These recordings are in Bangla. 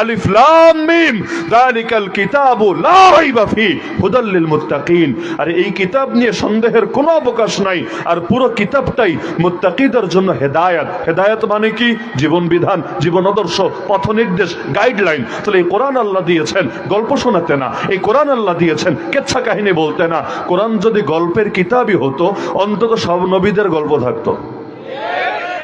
আলিফ লাম মিম যালিকাল কিতাবু লা রাইবা ফি হুদাল লিল মুত্তাকিন। আর এই কিতাব নিয়ে সন্দেহের কোনো অবকাশ নাই। আর পুরো কিতাবটাই মুত্তাকিদের জন্য হেদায়েত। হেদায়েত মানে কি? জীবন বিধান, জীবন আদর্শ, পথ নির্দেশ, গাইডলাইন। তাহলে এই কোরআন আল্লাহ দিয়েছেন গল্প শোনাতে না, এই কোরআন আল্লাহ দিয়েছেন কেচ্ছা কাহিনী বলতে না। কোরআন যদি গল্পের কিতাবই হতো অন্তত সব নবীদের গল্প থাকতো।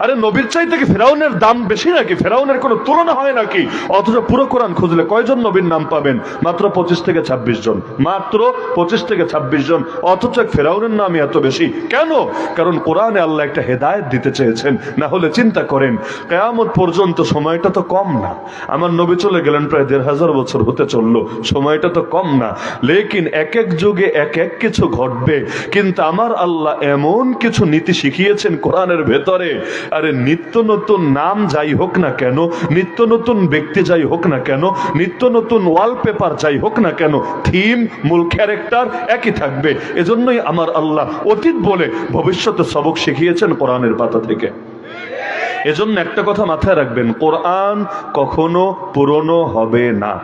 আরে নবীর চাইতে কি ফেরাউনের দাম বেশি নাকি? ফেরাউনের কোনো তুলনা হয় নাকি? অথচ পুরো কোরআন খুঁজলে কয়জন নবীর নাম পাবেন? মাত্র 25 থেকে 26 জন, মাত্র 25 থেকে 26 জন। অথচ ফেরাউনের নামই এত বেশি কেন? কারণ কোরআনে আল্লাহ একটা হেদায়েত দিতে চেয়েছেন। না হলে চিন্তা করেন কিয়ামত পর্যন্ত সময়টা তো কম না। আমার নবী চলে গেলেন প্রায় 1500 বছর হতে চললো, সময়টা তো কম না। লেকিন এক এক যুগে এক এক কিছু ঘটবে, কিন্তু আমার আল্লাহ এমন কিছু নীতি শিখিয়েছেন কোরআনের ভেতরে। আরে নিত্য নতুন নাম যাই হোক না কেন, নিত্য নতুন ব্যক্তি যাই হোক না কেন, নিত্য নতুন ওয়ালপেপার যাই হোক না কেন, থিম, মূল ক্যারেক্টার একই থাকবে। এজন্যই আমার আল্লাহ অতীত বলে ভবিষ্যতে সবক শিখিয়েছেন কোরআনের পাতা থেকে। এজন্য একটা কথা মাথায় রাখবেন, কোরআন কখনো পুরনো হবে না।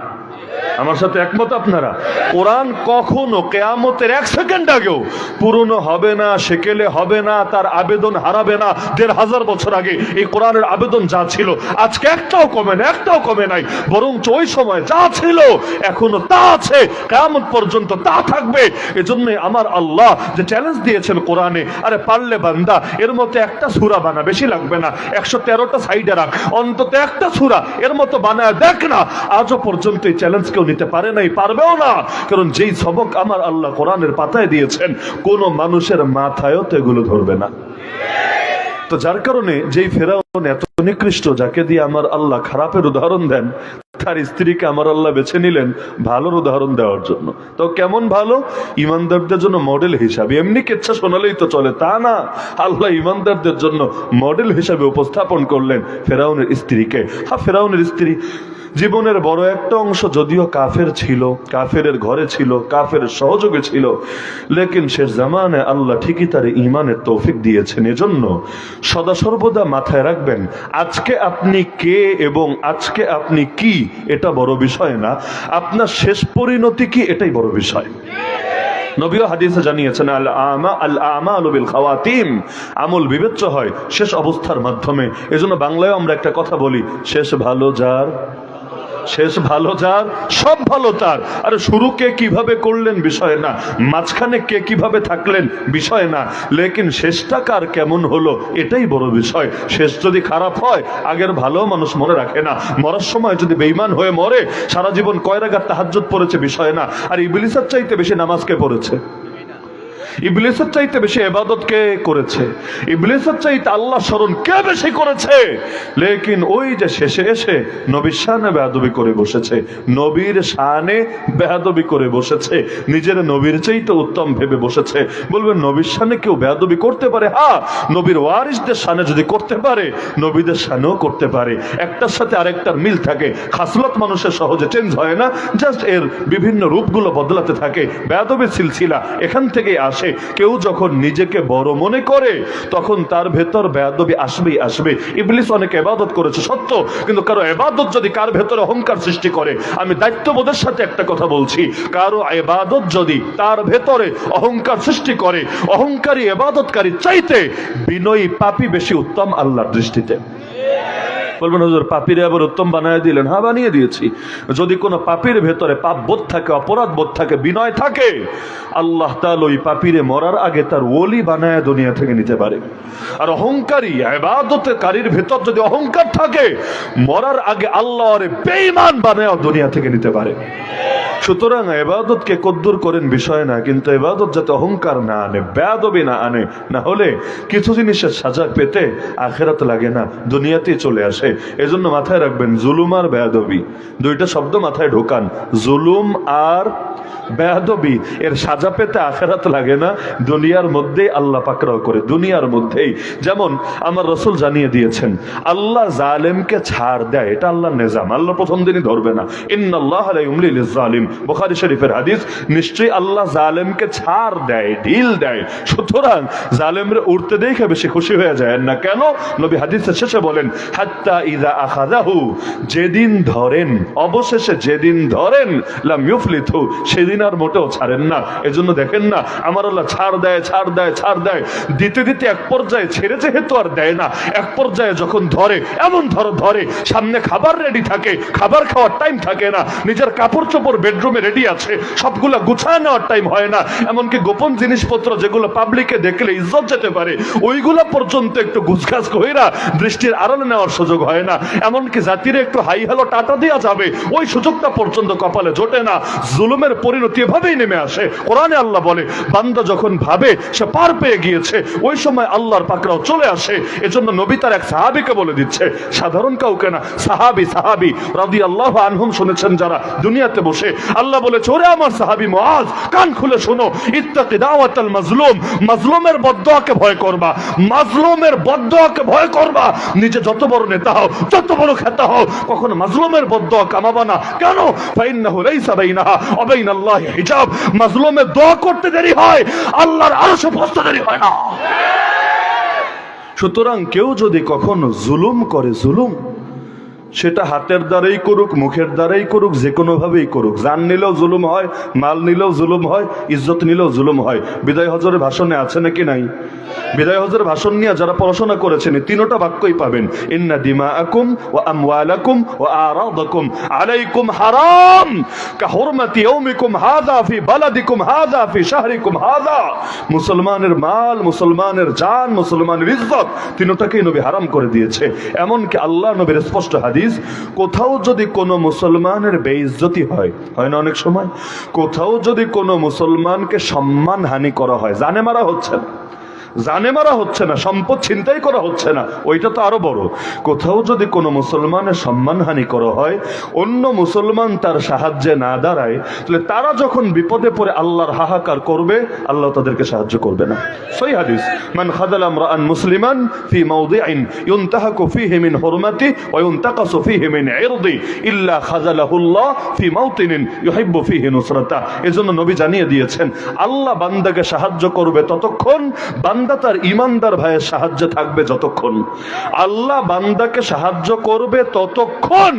আমার সাথে একমত আপনারা? কোরআন কখনো কিয়ামতের 1 সেকেন্ড আগেও পুরনো হবে না, সেকেলে হবে না, তার আবেদন হারাবে না। 1500 বছর আগে এই কোরআনের আবেদন যা ছিল আজকে একটাও কমে না, একটাও কমে নাই। বরং ওই সময় যা ছিল এখনো তা আছে, কিয়ামত পর্যন্ত তা থাকবে। এজন্য আমার আল্লাহ যে চ্যালেঞ্জ দিয়েছেন কোরআনে, আরে পারলে বান্দা এর মতো একটা সূরা বানা, বেশি লাগবে না, 113টা সাইডে রাখ, অন্তত একটা সূরা এর মতো বানায় দেখ না। আজও পর্যন্ত এই চ্যালেঞ্জ কেউ নিতে পারে নাই, পারবেও না। কারণ যেই সবক আমার আল্লাহ কোরআনের পাতায় দিয়েছেন কোন মানুষের মাথায়ও তো এগুলো ধরবে না। তো যার কারণে যেই ফেরাউন এত নিকৃষ্ট, যাকে দিয়ে আমার আল্লাহ খারাপের উদাহরণ দেন, তার স্ত্রীকে আমার আল্লাহ বেছে নিলেন ভালোর উদাহরণ দেওয়ার জন্য। তো কেমন ভালো? ইমানদারদের জন্য মডেল হিসাবে। এমনি কেচ্ছা শোনালেই তো চলে তা না, আল্লাহ ইমানদারদের জন্য মডেল হিসাবে উপস্থাপন করলেন ফেরাউনের স্ত্রীকে। হ্যাঁ, ফেরাউনের স্ত্রী জীবনের বড় একটা অংশ যদিও কাফের ছিল, কাফের ঘরে ছিল, কাফের সহযোগে ছিল, লেকিন শেষ জামানে আল্লাহ ঠিকই তার ঈমানের তৌফিক দিয়েছেন। এজন্য সদা সর্বদা মাথায় রাখবেন, আজকে আপনি কে এবং আজকে আপনি কি এটা বড় বিষয় না, আপনার শেষ পরিণতি কি এটাই বড় বিষয়। নবী হাদিসে জানিয়েছেন আল আমালু বিল খাওয়াতিম, আমল বিবেচ্য হয় শেষ অবস্থার মাধ্যমে। এজন্য বাংলায় আমরা একটা কথা বলি, শেষ ভালো যার, শেষ ভালো যার, সব ভালো তার। আরে শুরু কে কিভাবে করলেন বিষয় না, মাঝখানে কে কিভাবে থাকলেন বিষয় না, লেকিন শেষটা কার কেমন হলো এটাই বড় বিষয়। শেষ যদি খারাপ হয় আগের ভালো মানুষ মনে রাখে না। মরার সময় যদি বেঈমান হয়ে মরে, সারা জীবন কয় রাকাত তাহাজ্জুদ পড়েছে বিষয় না। আর ইবলিসের চাইতে বেশি নামাজ কে পড়েছে? ইবলিসের চাইতে বেশি ইবাদত কে করেছে? ইবলিসের চাইতে আল্লাহ স্মরণ কে বেশি করেছে? লেকিন ওই যে শেষে এসে নবীর শানে বেয়াদবি করে বসেছে, নবীর শানে বেয়াদবি করে বসেছে, নিজের নবীর চাইতে উত্তম ভেবে বসেছে। বলবেন নবীর শানে কেউ বেয়াদবি করতে পারে? হ্যাঁ, নবীর ওয়ারিসদের শানে যদি করতে পারে, নবীদের শানেও করতে পারে। একটার সাথে আরেকটার মিল থাকে। খাসলত মানুষের সহজে চেঞ্জ হয় না, জাস্ট এর বিভিন্ন রূপগুলো বদলাতে থাকে। বেয়াদবির সিলসিলা এখান থেকেই আসে। কেউ যখন নিজেকে বড় মনে করে তখন তার ভেতর বেয়াদবি আসবেই আসবে। ইবলিস অনেক ইবাদত করেছে সত্য, কিন্তু কারো ইবাদত যদি কার ভেতরে অহংকার সৃষ্টি করে, আমি দায়িত্ববোধের সাথে একটা কথা বলছি, কারো ইবাদত যদি তার ভেতরে অহংকার সৃষ্টি করে, অহংকারী ইবাদতকারী চাইতে বিনয়ী পাপী বেশি উত্তম আল্লাহর দৃষ্টিতে। বলবেন হুজুর পাপীরে আবার উত্তম বানিয়ে দিলেন? হ্যাঁ, বানিয়ে দিয়েছি। যদি কোনো পাপীর ভেতরে পাপ বোধ থাকে, অপরাধ বোধ থাকে, বিনয় থাকে, আল্লাহ তাআলা ওই পাপীরে মরার আগে তার ওলি বানায় দুনিয়া থেকে নিতে পারে। আর অহংকারী ইবাদতকারীর ভেতর যদি অহংকার থাকে, মরার আগে আল্লাহ ওরে বেঈমান বানায় দুনিয়া থেকে নিতে পারে। সুতরাং ইবাদতকে কদ্দুর করেন বিষয় না, কিন্তু ইবাদত যাতে অহংকার না আনে, বেয়াদবি না আনে। না হলে কিছু জিনিসের সাজা পেতে আখিরাত লাগে না, দুনিয়াতেই চলে আসে। এজন্য মাথায় রাখবেন, জুলুম আর বেয়াদবি দুইটা শব্দ মাথায় ঢোকান। জুলুম আর বেয়াদবি এর সাজা পেতে আখিরাত লাগে না, দুনিয়ার মধ্যেই আল্লাহ পাকড়াও করে, দুনিয়ার মধ্যেই। যেমন আমার রাসূল জানিয়ে দিয়েছেন, আল্লাহ জালেমকে ছাড় দেয়, এটা আল্লাহর নিজাম। আল্লাহ প্রথম দিনই ধরবে না। ইন্নাল্লাহা লা ইউমলি লিজ-জালিম, বুখারী শরীফের হাদিস, নিশ্চয়ই আল্লাহ জালেমকে ছাড় দেয়, ঢিল দেয়। সুতরাং জালেমরে উঠতে দেখে বেশি খুশি হয়ে যায় না। কেন? নবী হাদিসের শেষে বলেন, হাত্তা ইযা আখাযাহু, যেদিন ধরেন, অবশেষে যেদিন ধরেন, লাম ইউফলিতু, সেদিন আর মোটেও ছাড়েন না। এজন্য দেখেন না, আমার আল্লাহ ছাড় দেয়, ছাড় দেয়, ছাড় দেয়, দিতে দিতে এক পর্যায়ে ছেড়ে যেহেতু আর দেয় না, এক পর্যায়ে যখন ধরে, এমন ধরে সামনে খাবার রেডি থাকে, খাবার খাওয়ার টাইম থাকে না, নিজের কাপড় চোপড় বেডরুমে রেডি আছে, সবগুলা গুছায় নেওয়ার টাইম হয় না, এমনকি গোপন জিনিসপত্র যেগুলো পাবলিকে দেখলে ইজ্জত যেতে পারে, ওইগুলা পর্যন্ত একটু গুছগাছ কইরা দৃষ্টির আড়ালে নেওয়ার সুযোগ হয় না, এমনকি জাতির একটু হাই হ্যালো টাটা দেওয়া যাবে, ওই সুযোগটা পর্যন্ত কপালে জোটে না। জুলুমের পরিণতি এভাবেই নেমে আসে। কোরআনে আল্লাহ বলে, বান্দা যখন ভাবে সে পার পেয়ে গিয়েছে, ওই সময় আল্লাহর পাকড়াও চলে আসে। এজন্য নবী তার এক সাহাবীকে বলে দিচ্ছে, সাধারণ কাউকে না, সাহাবী রাদিয়াল্লাহু আনহুম শুনেছেন যারা দুনিয়াতে বসে, আল্লাহ বলেছে, ওরে আমার সাহাবী মুআজ, কান খুলে শোনো, ইত্তাকি দাওয়াতাল মাজলুম, মাজলুমের বদদুয়াকে ভয় করবা, মাজলুমের বদদুয়াকে ভয় করবা। নিজে যত বড় নেতা হও, যত বড় খেতা হও, কখনো মাজলুমের বদদুয়া কামাবা না। কেন? ফাইন্নাহু লাইসা বাইনাহা ওয়া বাইনাল্লাহি হিজাব, মাজলুমের দোয়া করতে দেরি হয়, আল্লাহর আরশে পৌঁছতে দেরি হয় না। সুতরাং কেউ যদি কখনো জুলুম করে, জুলুম সেটা হাতের দ্বারাই করুক, মুখের দ্বারাই করুক, যে কোনো ভাবেই করুক, জান নিলেও জুলুম হয়, মাল নিলেও জুলুম হয়, ইজ্জত নিলেও জুলুম হয়। বিদায় হজরের ভাষণে আছে নাকি নাই? বিদায় হজরের ভাষণ নিয়ে যারা পড়াশোনা করেছেন তিনটা বাক্যই পাবেন, ইন্না দিমাআকুম ওয়া আমওয়ালাকুম ওয়া আরাদাকুম আলাইকুম হারাম কাহুরমাতি ইয়াউমিকুম হাযা ফি বালাদিকুম হাযা ফি শাহরিকুম হাযা। মুসলমানের মাল, মুসলমানের জান, মুসলমানের ইজ্জত তিনটাকেই নবী হারাম করে দিয়েছে। এমনকি আল্লাহ নবীর স্পষ্ট হাদিস, কোথাও যদি কোনো মুসলমানের বেইজ্জতি হয়, হয় না অনেক সময়, কোথাও যদি কোনো মুসলমানকে সম্মানহানি করা হয়, জানে মারা হচ্ছে না, জানে মারা হচ্ছে না, সম্পদ ছিনতাই করা হচ্ছে না, ওইটা তো আরো বড়, কোথাও যদি কোনো মুসলমানের সম্মানহানি করা হয়, অন্য মুসলমান তার সাহায্যে না দাঁড়ায়, তাহলে তারা যখন বিপদে পড়ে আল্লাহর হাহাকার করবে, আল্লাহ তাদেরকে সাহায্য করবে না। সহিহ হাদিস, মান খাযালা ইমরাআন মুসলিমান ফি মাওদিইন ইউনতাহাকু ফীহি মিন হুরমাতি ওয়া ইউনতাকাসু ফীহি মিন ইরদি ইল্লা খাযালাহুল্লাহ ফি মাওতিনিন ইউহিব্বু ফীহি নুসরাতা। এজন্য নবী জানিয়ে দিয়েছেন, আল্লাহ বান্দাকে সাহায্য করবে ততক্ষণ, বান্দা তার ইমানদার ভাইয়ের সাহায্যে থাকবে যতক্ষণ। আল্লাহ বান্দাকে সাহায্য করবে ততক্ষণ,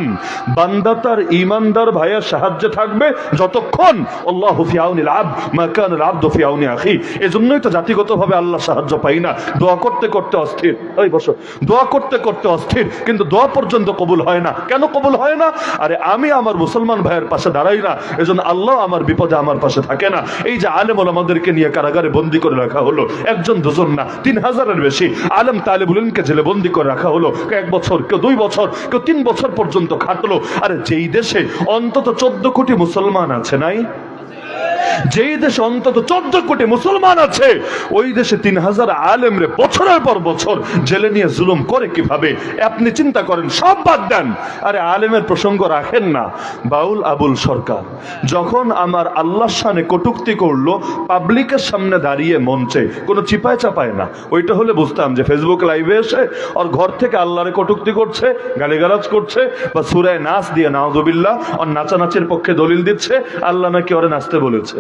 বান্দা তার ইমানদার ভাইয়ের সাহায্যে থাকবে যতক্ষণ। আল্লাহু ফি আউনিল আবদ মা কানাল আবদু ফি আউনি আখি। এজন্যই তো জাতিগতভাবে আল্লাহ সাহায্য পাই না, দোয়া করতে করতে অস্থির, ওই বসো, দোয়া করতে করতে অস্থির, কিন্তু দোয়া পর্যন্ত কবুল হয় না। কেন কবুল হয় না? আরে আমি আমার মুসলমান ভাইয়ের পাশে দাঁড়াই না, এজন্য আল্লাহ আমার বিপদে আমার পাশে থাকে না। এই যে আলেম ওলামাদেরকে নিয়ে কারাগারে বন্দী করে রাখা হলো, একজন দুজন না, 3000-এর বেশি আলেম তালেবুল ইলমকে জেলে বন্দী করে রাখা হলো, কেউ 1 বছর, কেউ 2 বছর, কেউ 3 বছর পর্যন্ত খাটলো। আরে যেই দেশে অন্তত 14 কোটি মুসলমান আছে, নাই? যেই দেশে অন্তত 14 কোটি মুসলমান আছে, ওই দেশে 3000 আলেমরে বছরের পর বছর জেলে নিয়ে জুলুম করে কিভাবে? আপনি চিন্তা করেন, সব বাদ দেন, আরে আলেমের প্রসঙ্গ রাখেন না। বাউল আবুল সরকার যখন আমার আল্লাহর শানে কটূক্তি করলো, পাবলিকের সামনে দাঁড়িয়ে মঞ্চে, কোনো চিপায় চাপায় না, ওইটা হলে বুঝতাম যে ফেসবুক লাইভে এসে ওর ঘর থেকে আল্লাহরে কটূক্তি করছে, গালিগালাজ করছে, বা সূরায়ে নাস দিয়ে নাউযুবিল্লাহ ওর নাচানাচির পক্ষে দলিল দিচ্ছে, আল্লাহ নাকি ওরে নাচতে বলেছে,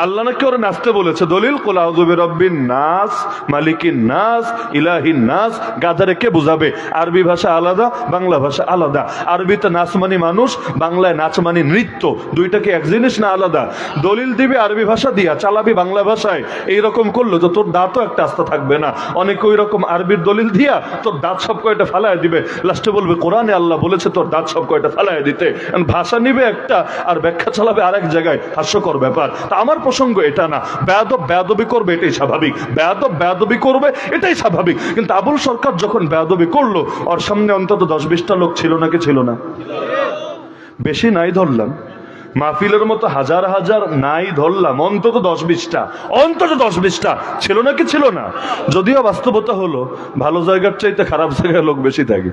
আল্লাহ নাকি ওরা নাচতে বলেছে। দলিল, কুল আউযু বিরাব্বিন নাস মালিকিন নাস ইলাহিন নাস। গাধারে কে বুঝাবে? আরবি ভাষা আলাদা, বাংলা ভাষা আলাদা। আরবিতে নাচ মানে মানুষ, বাংলায় নাচ মানে নৃত্য, দুইটাকে এক জিনিস না আলাদা? দলিল দিবি আরবি ভাষা দিয়া, চালাবি বাংলা ভাষায়, এইরকম করলো তো তোর দাঁতও একটা আস্থা থাকবে না। অনেকে ওই রকম আরবির দলিল দিয়া তোর দাঁত সব কয়টা ফালায় দিবে, লাস্টে বলবে কোরআনে আল্লাহ বলেছে তোর দাঁত সব কয়টা ফালায় দিতে। ভাষা নিবে একটা আর ব্যাখ্যা চালাবে আরেক জায়গায়, হাস্যকর ব্যাপার। তা আমার প্রসঙ্গ এটা না, বেয়াদব বেয়াদবি করবে এটাই স্বাভাবিক, বেয়াদব বেয়াদবি করবে এটাই স্বাভাবিক। কিন্তু আবুল সরকার যখন বেয়াদবি করলো, ওর সামনে অন্তত 10-20টা লোক ছিল নাকি ছিল না? বেশি নাই ধরলাম, মাহফিলের মতো হাজার হাজার নাই ধরলাম, অন্তত 10-20টা, অন্তত 10-20টা ছিল নাকি ছিল না? যদিও বাস্তবতা হলো ভালো জায়গার চাইতে খারাপ জায়গায় লোক বেশি থাকে।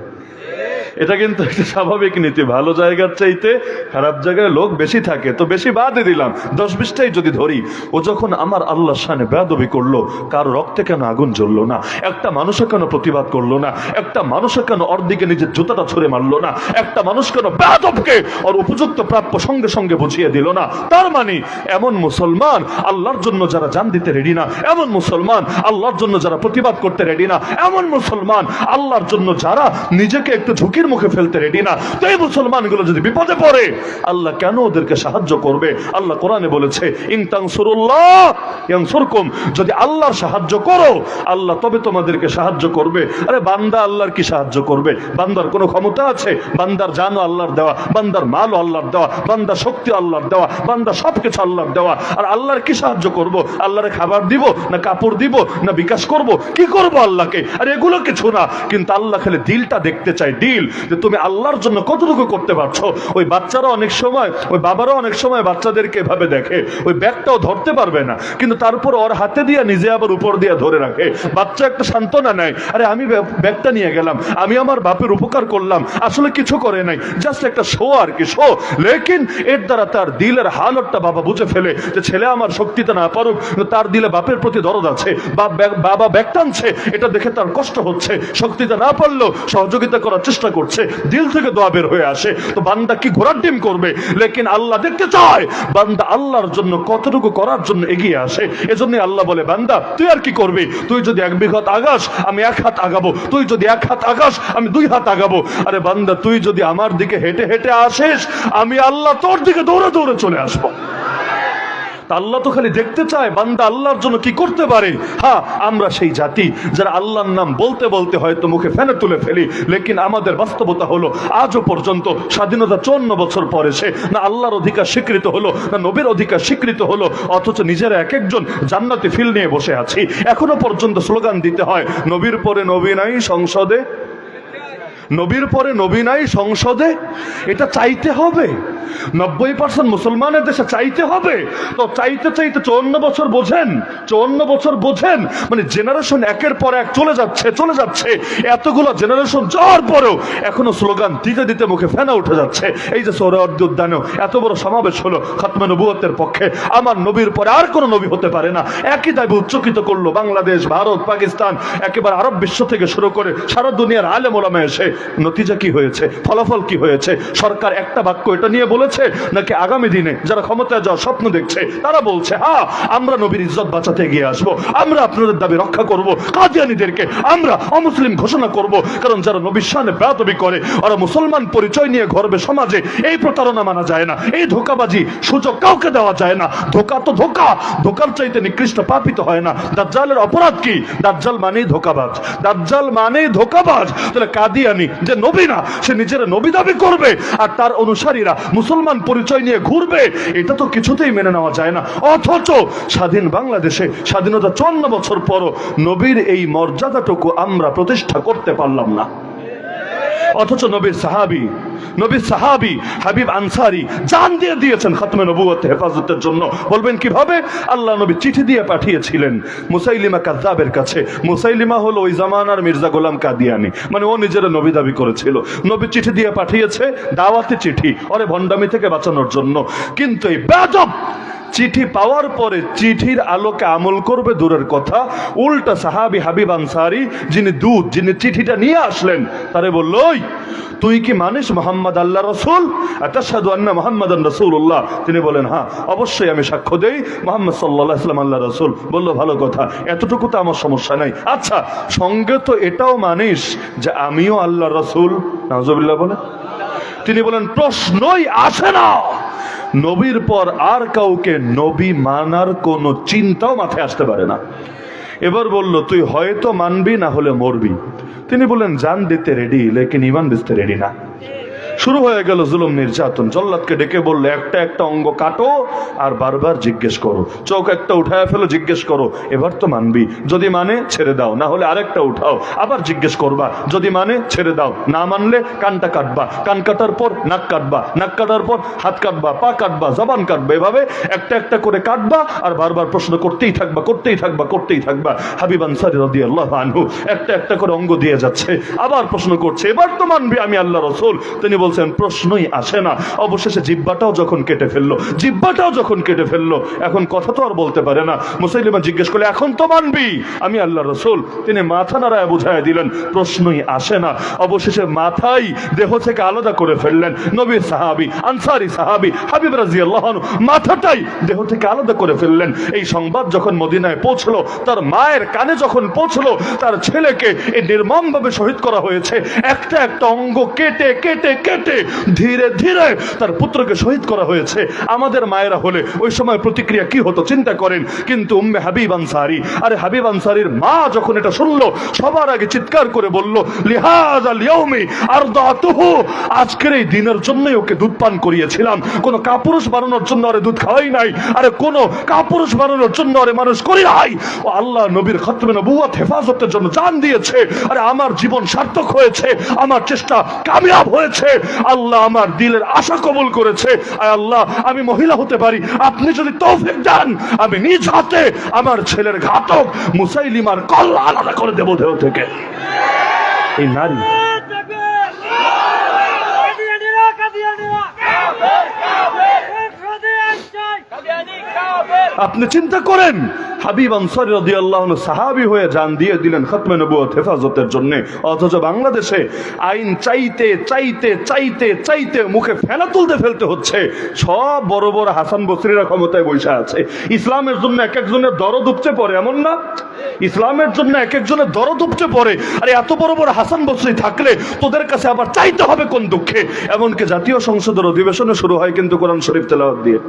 এটা কিন্তু একটা স্বাভাবিক নীতি, ভালো জায়গার চাইতে খারাপ জায়গায় লোক বেশি থাকে, তো বেশি বাদে দিলাম, 10-20টাই যদি ধরি। ও যখন আমার আল্লাহর শানে বেয়াদবি করলো, কার রক্তে কেন আগুন জ্বললো না? একটা মানুষও কেন প্রতিবাদ করলো না? একটা মানুষও কেন ওর দিকে নিজের জুতাটা ছুঁড়ে মারলো না? একটা মানুষ কেন বেয়াদবকে ওর উপযুক্ত প্রাপ্য সঙ্গে সঙ্গে বুঝিয়ে দিল না? তার মানে এমন মুসলমান আল্লাহর জন্য যারা জান দিতে রেডি না, এমন মুসলমান আল্লাহর জন্য যারা প্রতিবাদ করতে রেডি না, এমন মুসলমান আল্লাহর জন্য যারা নিজেকে একটু ঝুঁকির মুখে ফেলতে রেডি না, তো এই মুসলমানগুলো যদি বিপদে পড়ে আল্লাহ কেন ওদেরকে সাহায্য করবে? আল্লাহ কোরআনে বলেছে, ইন তানসুরুল্লাহ ইয়ানসুরকুম, যদি আল্লাহর সাহায্য করো আল্লাহ তবে তোমাদেরকে সাহায্য করবে। আরে বান্দা আল্লাহর কি সাহায্য করবে? বান্দার কোনো ক্ষমতা আছে? বান্দার জানও আল্লাহর দেওয়া, বান্দার মালও আল্লাহর দেওয়া, বান্দার শক্তি আল্লাহর দেওয়া, বান্দার সবকিছু আল্লাহর দেওয়া। আর আল্লাহর কি সাহায্য করব? আল্লাহরে খাবার দিব না কাপড় দিব না বিকাশ করব? কি করব আল্লাহকে? আর এগুলো কিছু না, কিন্তু আল্লাহ খালি দিলটা দেখতে চাই, দিল, যে তুমি আল্লাহর জন্য কতটুকু করতে পারছো। ওই বাচ্চারা অনেক সময়, ওই বাবারা অনেক সময় বাচ্চাদেরকে এভাবে দেখে, ওই ব্যাগটাও ধরতে পারবে না, কিন্তু তারপর ওর হাতে দিয়ে নিজে আবার উপর দিয়ে ধরে রাখে। বাচ্চা একটা সান্ত্বনা নেয়, আরে আমি ব্যাগটা নিয়ে গেলাম, আমি আমার বাপের উপকার করলাম, আসলে কিছু করে নাই, জাস্ট একটা শো আর কি, শো। লেকিন এর দ্বারা তার দিলের হালতটা বাবা বুঝে ফেলে যে ছেলে আমার শক্তিটা না পারুক, তার দিলে বাপের প্রতি দরদ আছে, বাবা ব্যাগ টানছে, এটা দেখে তার কষ্ট হচ্ছে, শক্তিটা না পারলেও সহযোগিতা করার চেষ্টা করছে, দিল থেকে দোয়া বের হয়ে আসে। তো বান্দা কি ঘোড়ার ডিম করবে? লেকিন আল্লাহ দেখতে চায় বান্দা আল্লাহর জন্য কতটুকু করার জন্য এগিয়ে আসে। এজন্য আল্লাহ বলে, বান্দা তুই আর কি করবি? তুই যদি 1 বিঘত আগাস আমি 1 হাত আগাবো, তুই যদি 1 হাত আগাস আমি 2 হাত আগাবো। আরে বান্দা তুই যদি আমার দিকে হেঁটে হেঁটে আসিস, আমি আল্লাহ তোর দিকে দৌড়ে দৌড়ে চলে আসবো। আল্লাহ তো খালি দেখতে চায় বান্দা আল্লাহর জন্য কি করতে পারে। হ্যাঁ, আমরা সেই জাতি যারা আল্লাহর নাম বলতে বলতে হয়তো মুখে ফেনে তুলে ফেলি, লেকিন আমাদের বাস্তবতা হলো আজও পর্যন্ত স্বাধীনতা 54 বছর পরে সে না আল্লাহর অধিকার স্বীকৃত হলো, না নবীর অধিকার স্বীকৃত হলো, অথচ নিজেরা এক একজন জান্নাতি ফিল নিয়ে বসে আছি। এখনো পর্যন্ত স্লোগান দিতে হয়, নবীর পরে নবী নাই সংসদে, নবীর পরে নবী নাই সংসদে। এটা চাইতে হবে, 90% মুসলমানের দেশে চাইতে হবে। তো চাইতে চাইতে 54 বছর বোঝেন, 54 বছর বোঝেন, মানে জেনারেশন একের পর এক চলে যাচ্ছে। এতগুলো জেনারেশন যাওয়ার পরেও এখনো স্লোগান দিতে দিতে মুখে ফেনা উঠে যাচ্ছে। এই যে সোহরাওয়ার্দী উদ্যানেও এত বড় সমাবেশ হলো খাতমে নবুয়তের পক্ষে, আমার নবীর পরে আর কোনো নবী হতে পারে না, একই দাবি উচ্চকিত করলো বাংলাদেশ, ভারত, পাকিস্তান, একেবারে আরব বিশ্ব থেকে শুরু করে সারা দুনিয়ার আলেম ওলামা এসে। নতিজা কি হয়েছে? ফলাফল কি হয়েছে? সরকার একটা বাক্য এটা নিয়ে বলেছে নাকি আগামী দিনে যারা ক্ষমতায় যাওয়ার স্বপ্ন দেখছে তারা বলছে, হ্যাঁ আমরা নবীর ইজ্জত বাঁচাতে এগিয়ে আসবো, আমরা আপনাদের দাবি রক্ষা করব, কাদিয়ানীদেরকে আমরা অমুসলিম ঘোষণা করব। কারণ যারা নবীর শানে বেয়াদবি করে ওরা মুসলমান পরিচয় নিয়ে ঘরবে সমাজে। এই প্রতারণা মানা যায় না, এই ধোকাবাজি সুযোগ কাউকে দেওয়া যায় না। ধোকা তো ধোকা, ধোকার চাইতে নিকৃষ্ট পাপিত হয় না। দাজ্জালের অপরাধ কি? দাজ্জাল মানেই ধোকাবাজ, দাজ্জাল মানেই ধোকাবাজ। তাহলে কাদিয়ানী যে নবী না, সে নিজের নবী দাবি করবে আর তার অনুসারীরা মুসলমান পরিচয় নিয়ে ঘুরবে, এটা তো কিছুতেই মেনে নেওয়া যায় না। অথচ স্বাধীন বাংলাদেশে স্বাধীনতা 54 বছর পরও নবীর এই মর্যাদাটুকু আমরা প্রতিষ্ঠা করতে পারলাম না। অথচ নবীর সাহাবী হাবিব আনসারী জান দিয়ে দিয়েছেন খাতমে নবুয়ত হেফাজতের জন্য। বলবেন কিভাবে? আল্লাহ নবী চিঠি দিয়ে পাঠিয়েছিলেন মুসাইলিমা কাযযাবের কাছে। মুসাইলিমা হলো ওই জামানার মির্জা গোলাম কাদিয়ানী, মানে ও নিজের নবী দাবি করেছিল। নবী চিঠি দিয়ে পাঠিয়েছে, দাওয়াতি চিঠি, ওরে ভণ্ডামি থেকে বাঁচানোর জন্য। কিন্তু এই বেয়াদব চিঠি পাওয়ার পরে চিঠির আলোকে আমল করবে দূরের কথা, উল্টা সাহাবী হাবিব আনসারী যিনি চিঠিটা নিয়ে আসলেন তারে বলল, ওই তুই কি মানিস মোহাম্মদ আল্লাহ রসুল? আতাশহাদু আন্না মুহাম্মাদান রাসূলুল্লাহ? তিনি বলেন, হ্যাঁ অবশ্যই আমি সাক্ষ্য দেই মুহাম্মদ সাল্লাল্লাহু আলাইহি ওয়াসাল্লাম আল্লাহ রসুল। বলল, ভালো কথা, এতটুকু তো আমার সমস্যা নাই। আচ্ছা, সঙ্গে তো এটাও মানিস যে আমিও আল্লাহ রসুল? নাউজুবিল্লাহ বলে। তিনি বলেন, প্রশ্নই আসে না, নবীর পর আর কাউকে নবী মানার কোনো চিন্তাও মাথায় আসতে পারে না। এবার বলল, তুই হয়তো মানবি না হলে মরবি। তিনি বললেন, জান দিতে রেডি, লেকিন ইমান বেচতে রেডি না। শুরু হয়ে গেল জুলুম নির্যাতন। জল্লাদকে ডেকে বললে একটা একটা অঙ্গ কাটো আর বারবার জিজ্ঞেস করো, চোখ একটা উঠায় ফেলো, জিজ্ঞেস করো, এবার তো মানবি, যদি মানে ছেড়ে দাও, না হলে আরেকটা উঠাও, আবার জিজ্ঞেস করবা, যদি মানে ছেড়ে দাও, না মানলে কানটা কাটবা, কান কাটার পর নাক কাটবা, নাক কাটার পর হাত কাটবা, পা কাটবা, জবান কাটবা, এভাবে একটা একটা করে কাটবা আর বারবার প্রশ্ন করতেই থাকবা, করতেই থাকবা, করতেই থাকবা। হাবিব আনসারী রাদিয়াল্লাহু আনহু একটা একটা করে অঙ্গ দিয়ে যাচ্ছে, আবার প্রশ্ন করছে, এবার তো মানবি আমি আল্লাহ রাসূল। তিনি বলছেন প্রশ্নই আসে না। অবশেষে জিহ্বাটাও যখন কেটে ফেললো, জিহ্বাটাও যখন কেটে ফেললো, এখন কথা তো আর বলতে পারে না। মুসাইলিমা জিজ্ঞেস করলে এখন তো মানবি আমি আল্লাহ রাসূল? তিনি মাথা নাড়ায় বুঝায় দিলেন প্রশ্নই আসে না। অবশেষে মাথাই দেহ থেকে আলাদা করে ফেললেন। নবীর সাহাবী, আনসারী সাহাবী হাবিব রাদিয়াল্লাহু আনহু মাথাটাই দেহ থেকে আলাদা করে ফেললেন। এই সংবাদ যখন মদিনায় পৌঁছলো, তার মায়ের কানে যখন পৌঁছলো তার ছেলেকে এই নির্মমভাবে শহীদ করা হয়েছে, একটা একটা অঙ্গ কেটে কেটে কেটে ধীরে ধীরে তার পুত্রকে শহীদ করা হয়েছে, আমাদের মায়েরা হলে ওই সময় প্রতিক্রিয়া কি হতো চিন্তা করেন। কিন্তু উম্মে হাবিব আনসারী, আরে হাবিব আনসারীর মা যখন এটা শুনলো, সবার আগে চিৎকার করে বলল, লিহাযাল ইয়াউমি আরদাতুহু, আজকের এই দিনের জন্যই ওকে দুধ পান করিয়েছিলাম, কোনো কাপুরুষ বানানোর জন্য আরে দুধ খাওয়াই নাই, আরে কোনো কাপুরুষ বানানোর জন্য আরে মানুষ করি নাই। ও আল্লাহ নবীর খতমে নবুয়ত হেফাজতের জন্য জান দিয়েছে, আরে আমার জীবন সার্থক হয়েছে, আমার চেষ্টা কামিয়াব হয়েছে, আল্লাহ আমার দিলের আশা কবুল করেছে। আয় আল্লাহ আমি মহিলা হতে পারি, আপনি যদি তৌফিক দেন আমি নিজ হাতে আমার ছেলের ঘাতক মুসাইলিমার কল্লা আলাদা করে দেব দেহ থেকে। এই নারী আপনি চিন্তা করেন, হাবিব আনসারী রাদিয়াল্লাহু আনহু সাহাবী হয়ে জান দিয়ে দিলেন খতমে নবুয়ত হেফাজতের জন্য, অথচ বাংলাদেশে আইন চাইতে চাইতে চাইতে চাইতে মুখে ফেনা তুলতে ফেলতে হচ্ছে। সব বড় বড় হাসান বসরিরা ক্ষমতায় বসে আছে, ইসলামের জন্য এক একজনের দরদ উপচে পড়ে, এমন না? ইসলামের জন্য এক একজনের দরদ উপচে পড়ে। আরে এত বড় বড় হাসান বসরি থাকলে তোদের কাছে আবার চাইতে হবে কোন দুঃখে? এমনকি জাতীয় সংসদের অধিবেশনে শুরু হয় কিন্তু কোরআন শরীফ তেলাওয়াত দিয়ে।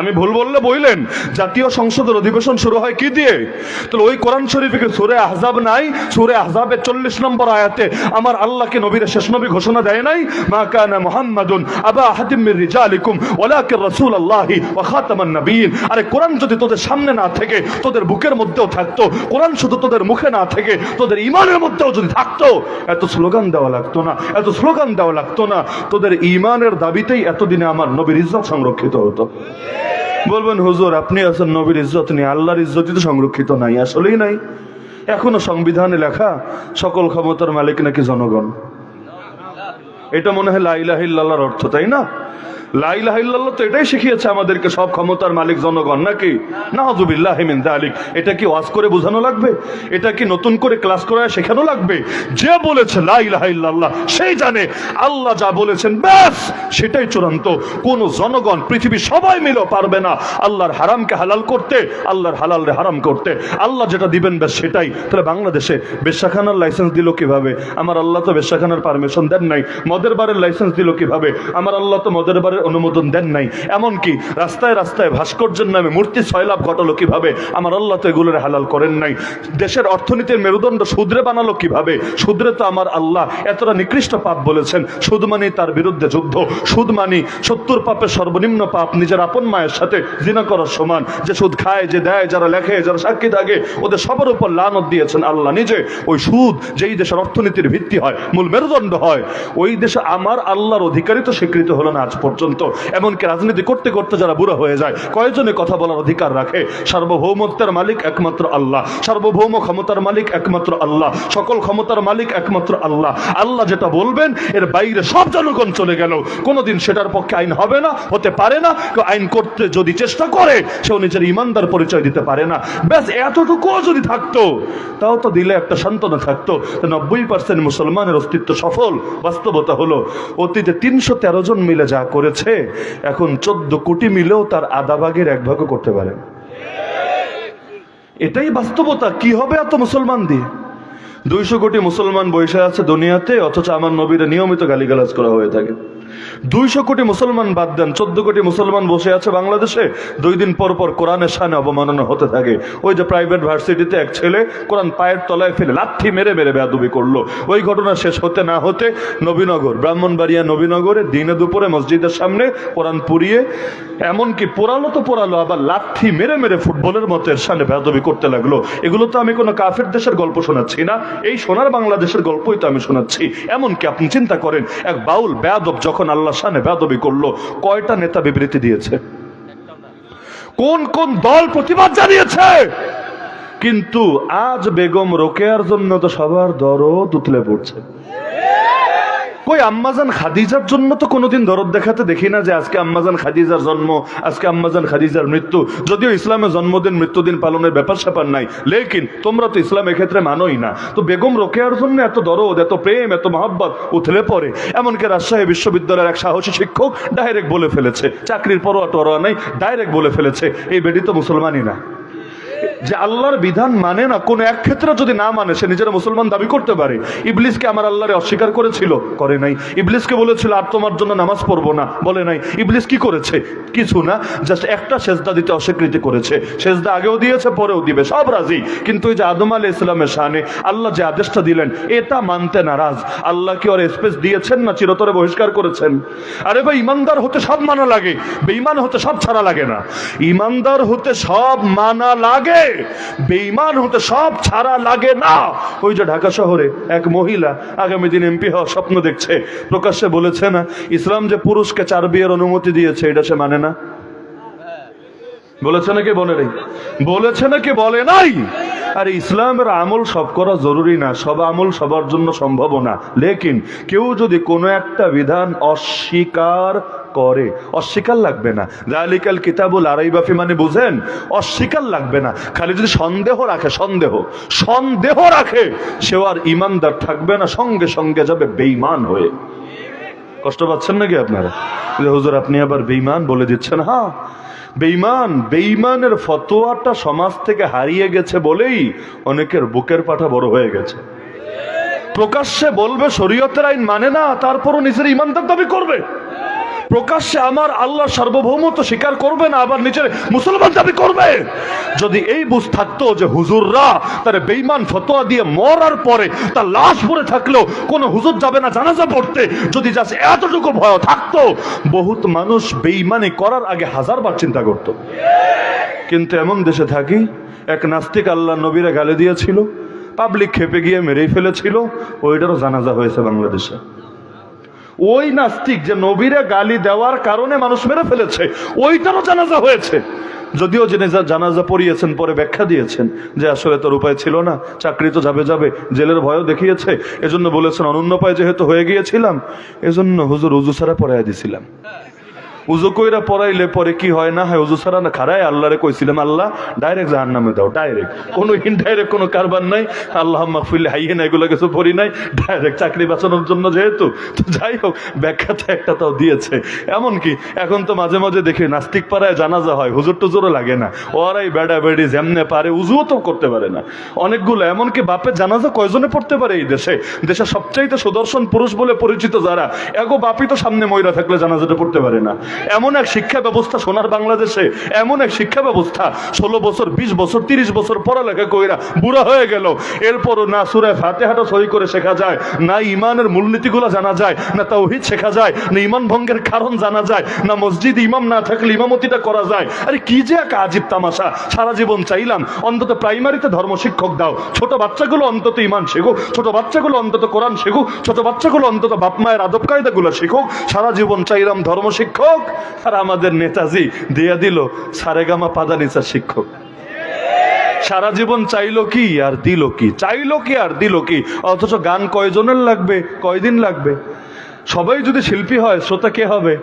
আমি ভুল বললে বললেন, জাতীয় সংসদের অধিবেশন শুরু হয় কি দিয়ে? তাহলে ওই কোরআন শরীফে সূরা আহজাব নাই? সূরা আহজাবের 40 নম্বর আয়াতে আমার আল্লাহকে নবীর শেষ নবী ঘোষণা দেয় নাই, মা কানা মুহাম্মাদুন আবা আহাদিম মির রিজালিকুম ওয়ালাকিন রাসূলুল্লাহি ওয়া খাতামান নবিয়্যিন। আরে কোরআন যদি তোদের সামনে না থেকে তোদের বুকের মধ্যেও থাকতো, কোরআন শুধু তোদের মুখে না থেকে তোদের ঈমানের মধ্যেও যদি থাকতো, এত স্লোগান দেওয়া লাগতো না, এত স্লোগান দেওয়া লাগতো না, তোদের ঈমানের দাবিতেই এতদিনে আমার নবীর ইজ্জত সংরক্ষিত হতো। বলবেন হুজুর আপনি আছেন নবীর ইজ্জত নেই, আল্লাহর ইজ্জতই তো সংরক্ষিত নাই। আসলেই নাই। এখনো সংবিধানে লেখা সকল ক্ষমতার মালিক নাকি জনগণ। এটা মনে হয় লা ইলাহা ইল্লাল্লাহর অর্থ, তাই না? লা ইলাহা ইল্লাল্লাহ তো এটাই শিখিয়েছে আমাদেরকে, সব ক্ষমতার মালিক জনগণ নাকি? নাউযুবিল্লাহি মিন যালিক। এটা কি ওয়াজ করে বোঝানো লাগবে? এটা কি নতুন করে ক্লাস করায় শেখানো লাগবে? যে বলেছে লা ইলাহা ইল্লাল্লাহ সেই জানে আল্লাহ যা বলেছেন ব্যাস সেটাই চূড়ান্ত। কোন জনগণ পৃথিবী সবাই মিলেও পারবে না আল্লাহর হারামকে হালাল করতে, আল্লাহর হালালকে হারাম করতে। আল্লাহ যেটা দিবেন ব্যাস সেটাই। তাহলে বাংলাদেশে বেশ্যাখানার লাইসেন্স দিল কিভাবে? আমার আল্লাহ তো বেশ্যাখানার পারমিশন দেন নাই। মদের বারের লাইসেন্স দিল কিভাবে? আমার আল্লাহ তো মদের বারের অনুমোদন দেন নাই। এমনকি রাস্তায় রাস্তায় ভাস্কর্যের নামে মূর্তি সয়লাভ ঘটালো কিভাবে? আমার আল্লাহ তো এগুলোর হালাল করেন নাই। দেশের অর্থনীতির মেরুদণ্ড সুদরে বানালো কিভাবে? সুদরে তো আমার আল্লাহ এতটা নিকৃষ্ট পাপ বলেছেন, সুদ মানে তার বিরুদ্ধে যুদ্ধ, সুদ মানে 70 পাপের সর্বনিম্ন পাপ, নিজের আপন মায়ের সাথে জিনা করার সমান। যে সুদ খায়, যে দেয়, যারা লেখে, যারা সাক্ষী থাকে, ওদের সবার উপর লানত দিয়েছেন আল্লাহ নিজে। ওই সুদ যেই দেশের অর্থনীতির ভিত্তি হয়, মূল মেরুদণ্ড হয়, ওই দেশে আমার আল্লাহর অধিকারই তো স্বীকৃত হলো না আজ পর্যন্ত। এমনকি রাজনীতি করতে করতে যারা বুড়া হয়ে যায়, কয়জনে কথা বলার অধিকার রাখে? সার্বভৌমত্বের মালিক একমাত্র আল্লাহ, সার্বভৌম ক্ষমতার মালিক একমাত্র আল্লাহ, সকল ক্ষমতার মালিক একমাত্র আল্লাহ। আল্লাহ যেটা বলবেন এর বাইরে সব জনগণ চলে গেল, কোনোদিন সেটার পক্ষে আইন হবে না, হতে পারে না। কেউ আইন করতে যদি চেষ্টা করে সেও নিজের ইমানদার পরিচয় দিতে পারে না। ব্যাস এতটুকুও যদি থাকতো তাও তো দিলে একটা সান্ত্বনা থাকতো। 90% মুসলমানের অস্তিত্ব সফল। বাস্তবতা হলো অতীতে 313 জন মিলে যা করেছে, এখন 14 কোটি মিলেও তার আধা ভাগের 1 ভাগও করতে পারে। এটাই বাস্তবতা। কি হবে এত মুসলমান দিয়ে? 200 কোটি মুসলমান বসে আছে দুনিয়াতে, অথচ আমার নবীর নিয়মিত গালিগালাজ করা হয়ে থাকে। 200 কোটি মুসলমান বাদ দেন, 14 কোটি মুসলমান বসে আছে বাংলাদেশে, 2 দিন পর পর কোরআনের শানে অবমাননা হতে থাকে। ওই যে প্রাইভেট ভার্সিটিতে এক ছেলে কোরআন পায়ের তলায় ফেলে লাথি মেরে মেরে বেয়াদবি করলো। ওই ঘটনা শেষ হতে না হতে নবীনগর, ব্রাহ্মণবাড়িয়া নবীনগরে দিনে দুপুরে মসজিদের সামনে কোরআন পুড়িয়ে, এমনকি পোড়ালো তো পোড়ালো, আবার লাথি মেরে মেরে ফুটবলের মতো এর সামনে বেয়াদবি করতে লাগলো। এগুলো তো আমি কোনো কাফের দেশের গল্প শোনাচ্ছি না, এই সোনার বাংলাদেশের গল্পই তো আমি শোনাচ্ছি। এমনকি আপনি চিন্তা করেন, এক বাউল বেয়াদব যখন আল্লাহর শানে বেয়াদবি করলো, কয়টা নেতা বিবৃতি দিয়েছে, কোন কোন দল প্রতিবাদ জানিয়েছে? কিন্তু আজ বেগম রোকেয়ার জন্য তো সবার দরদ উতলে পড়ছে। কই আম্মাজান খাদিজার জন্য তো কোনোদিন দরদ দেখাতে দেখি না, যে আজকে আম্মাজান খাদিজার জন্ম, আজকে আম্মাজান খাদিজার মৃত্যু। যদিও ইসলামে জন্মদিন মৃত্যুদিন পালনের ব্যাপার স্যাপার নাই, লেকিন তোমরা তো ইসলামের ক্ষেত্রে মানোই না। তো বেগম রোকেয়ার জন্য এত দরদ, এত প্রেম, এত মহব্বত উথলে পড়ে। এমনকি রাজশাহী বিশ্ববিদ্যালয়ের এক সাহসী শিক্ষক ডাইরেক্ট বলে ফেলেছে, চাকরির পরোয়া টরোয়া নাই, ডাইরেক্ট বলে ফেলেছে এই বেটি তো মুসলমানই না। যে আল্লাহর বিধান মানে না, কোন এক ক্ষেত্রে যদি না মানে সে নিজের মুসলমান দাবি করতে পারে। ইবলিসকে আমার আল্লাহরে অস্বীকার করেছিল, করে নাই। ইবলিসকে বলেছিল আর তোমার জন্য নামাজ পড়বো না, বলে নাই। ইবলিস কি করেছে? কিছু না, জাস্ট একটা সেজদা দিতে অস্বীকৃতি করেছে। সেজদা আগেও দিয়েছে, পরেও দিবে, সব রাজি। কিন্তু এই যে আদম আলাইহিস সালামের শানে আল্লাহ যে আদেশটা দিলেন, এটা মানতে নারাজ। আল্লাহ কি ওর স্পেস দিয়েছেন না চিরতরে বহিষ্কার করেছেন? আরে ভাই, ইমানদার হতে সব মানা লাগে, বেঈমান হতে সব ছাড়া লাগে না। ইমানদার হতে সব মানা লাগে, বেঈমান হতে সব ছাড়া লাগে না। ওই যে ঢাকা শহরে এক মহিলা আগামী দিন এমপি হওয়ার স্বপ্ন দেখছে, প্রকাশ্যে বলেছে না ইসলাম যে পুরুষকে 4 বিয়ের অনুমতি দিয়েছে, এটা সে মানে না। বলেছে নাকি বলে নাই? বলেছে নাকি বলে নাই? আরে ইসলামের আমল সব করা জরুরি না, সব আমল সবার জন্য সম্ভব না। লেকিন কেউ যদি কোনো একটা বিধান অস্বীকার করে, অস্বীকার লাগবে না। যালিকাল কিতাবুল লা রাইবা ফি মানে বুঝেন, অস্বীকার লাগবে না। খালি যদি সন্দেহ রাখে, সন্দেহ রাখে, সেও আর ইমানদার থাকবে না, সঙ্গে সঙ্গে যাবে বেঈমান হয়ে। কষ্ট পাচ্ছেন নাকি আপনারা? হুজুর আপনি আবার বেঈমান বলে দিচ্ছেন? হ্যাঁ, বেঈমানের ফতোয়াটা সমাজ থেকে হারিয়ে গেছে বলেই অনেকের বুকের পাটা বড় হয়ে গেছে। প্রকাশ্যে বলবে শরীয়তের আইন মানে না, তারপরও নিজের ইমানদার দাবি করবে। প্রকাশ্যে আমার আল্লাহর সার্বভৌমত্ব স্বীকার করবে না, আবার নিজের মুসলমান দাবি করবে। যদি এই বুঝ থাকতো যে হুজুররা তার বেঈমান ফতোয়া দিয়ে মরার পরে তার লাশ পড়ে থাকলেও কোন হুজুর যাবে না জানাজা পড়তে, যদি জাস্ট এতটুকু ভয় থাকতো, বহুত মানুষ বেঈমানি করার আগে 1000 বার চিন্তা করত। কিন্তু এমন দেশে থাকি, এক নাস্তিক আল্লাহ নবীরা গালি দিয়েছিল, পাবলিক খেপে গিয়ে মেরেই ফেলেছিল, ওইটারও জানাজা হয়েছে বাংলাদেশে। ওই নাস্তিক যে নবীরে গালি দেওয়ার কারণে মানুষ মেরে ফেলেছে, ওইটারও জানাজা হয়েছে। যদিও যিনি জানাজা পড়িয়েছেন পরে ব্যাখ্যা দিয়েছেন যে আসলে তোর উপায় ছিল না, চাকরি তো যাবে, জেলের ভয়ও দেখিয়েছে, এজন্য বলেছেন অনন্য পায় যেহেতু হয়ে গিয়েছিলাম, এজন্য হুজুর উজু ছাড়া পড়াইয়া দিছিলাম। উজু কইরা পড়াইলে পরে কি হয় না হয়, উজু ছাড়া না খারায় আল্লাহরে কইছিলাম আল্লাহ ডাইরেক্ট জাহান্নামে দাও, ডাইরেক্ট, কোনো ইনডাইরেক্ট কোনো কারবার নাই। আল্লাহ মাগফিরলি হাইয়ে না, এগুলো কিছু পড়ি নাই, ডাইরেক্ট চাকরি বাঁচানোর জন্য যেহেতু। তো যাই হোক, ব্যাখ্যাটা একটা তাও দিয়েছে। এমনকি এখন তো মাঝে মাঝে দেখি নাস্তিক পাড়ায় জানাজা হয়, হুজুর টুজুরও লাগে না, ওরাই বেড়া বেড়ি যেমনে পারে উজুও তো করতে পারে না অনেকগুলো। এমনকি বাপের জানাজা কয়জনে পড়তে পারে এই দেশে? দেশের সবচাইতে সুদর্শন পুরুষ বলে পরিচিত যারা, এগো বাপি তো সামনে ময়রা থাকলে জানাজাটা পড়তে পারে না। এমন এক শিক্ষা ব্যবস্থা সোনার বাংলাদেশে, এমন এক শিক্ষা ব্যবস্থা, 16 বছর 20 বছর 30 বছর পড়ালেখা কইরা বুড়া হয়ে গেল, এরপরও না সূরা ফাতিহাটা সহি করে শেখা যায়, না ইমানের মূলনীতিগুলো জানা যায়, না তাওহীদ শেখা যায়, না ইমান ভঙ্গের কারণ জানা যায়, না মসজিদ ইমাম না থাকলে ইমামতিটা করা যায়। আরে কি যে এক আজীব তামাশা। সারা জীবন চাইলাম অন্তত প্রাইমারিতে ধর্ম শিক্ষক দাও, ছোট বাচ্চাগুলো অন্তত ইমান শেখুক, ছোট বাচ্চাগুলো অন্তত কোরআন শেখুক, ছোট বাচ্চাগুলো অন্তত বাপ মায়ের আদব কায়দাগুলো শিখুক। সারা জীবন চাইলাম ধর্ম শিক্ষক, আর আমাদের নেতাজি দিয়া দিল সারেগামা পাদানিসার শিক্ষক। সারা জীবন চাইলো কি আর দিল কি, চাইলো কি আর দিল কি। অথচ গান কয়জনের লাগবে, কয়দিন লাগবে? সবাই যদি শিল্পী হয় শ্রোতা কে হবে?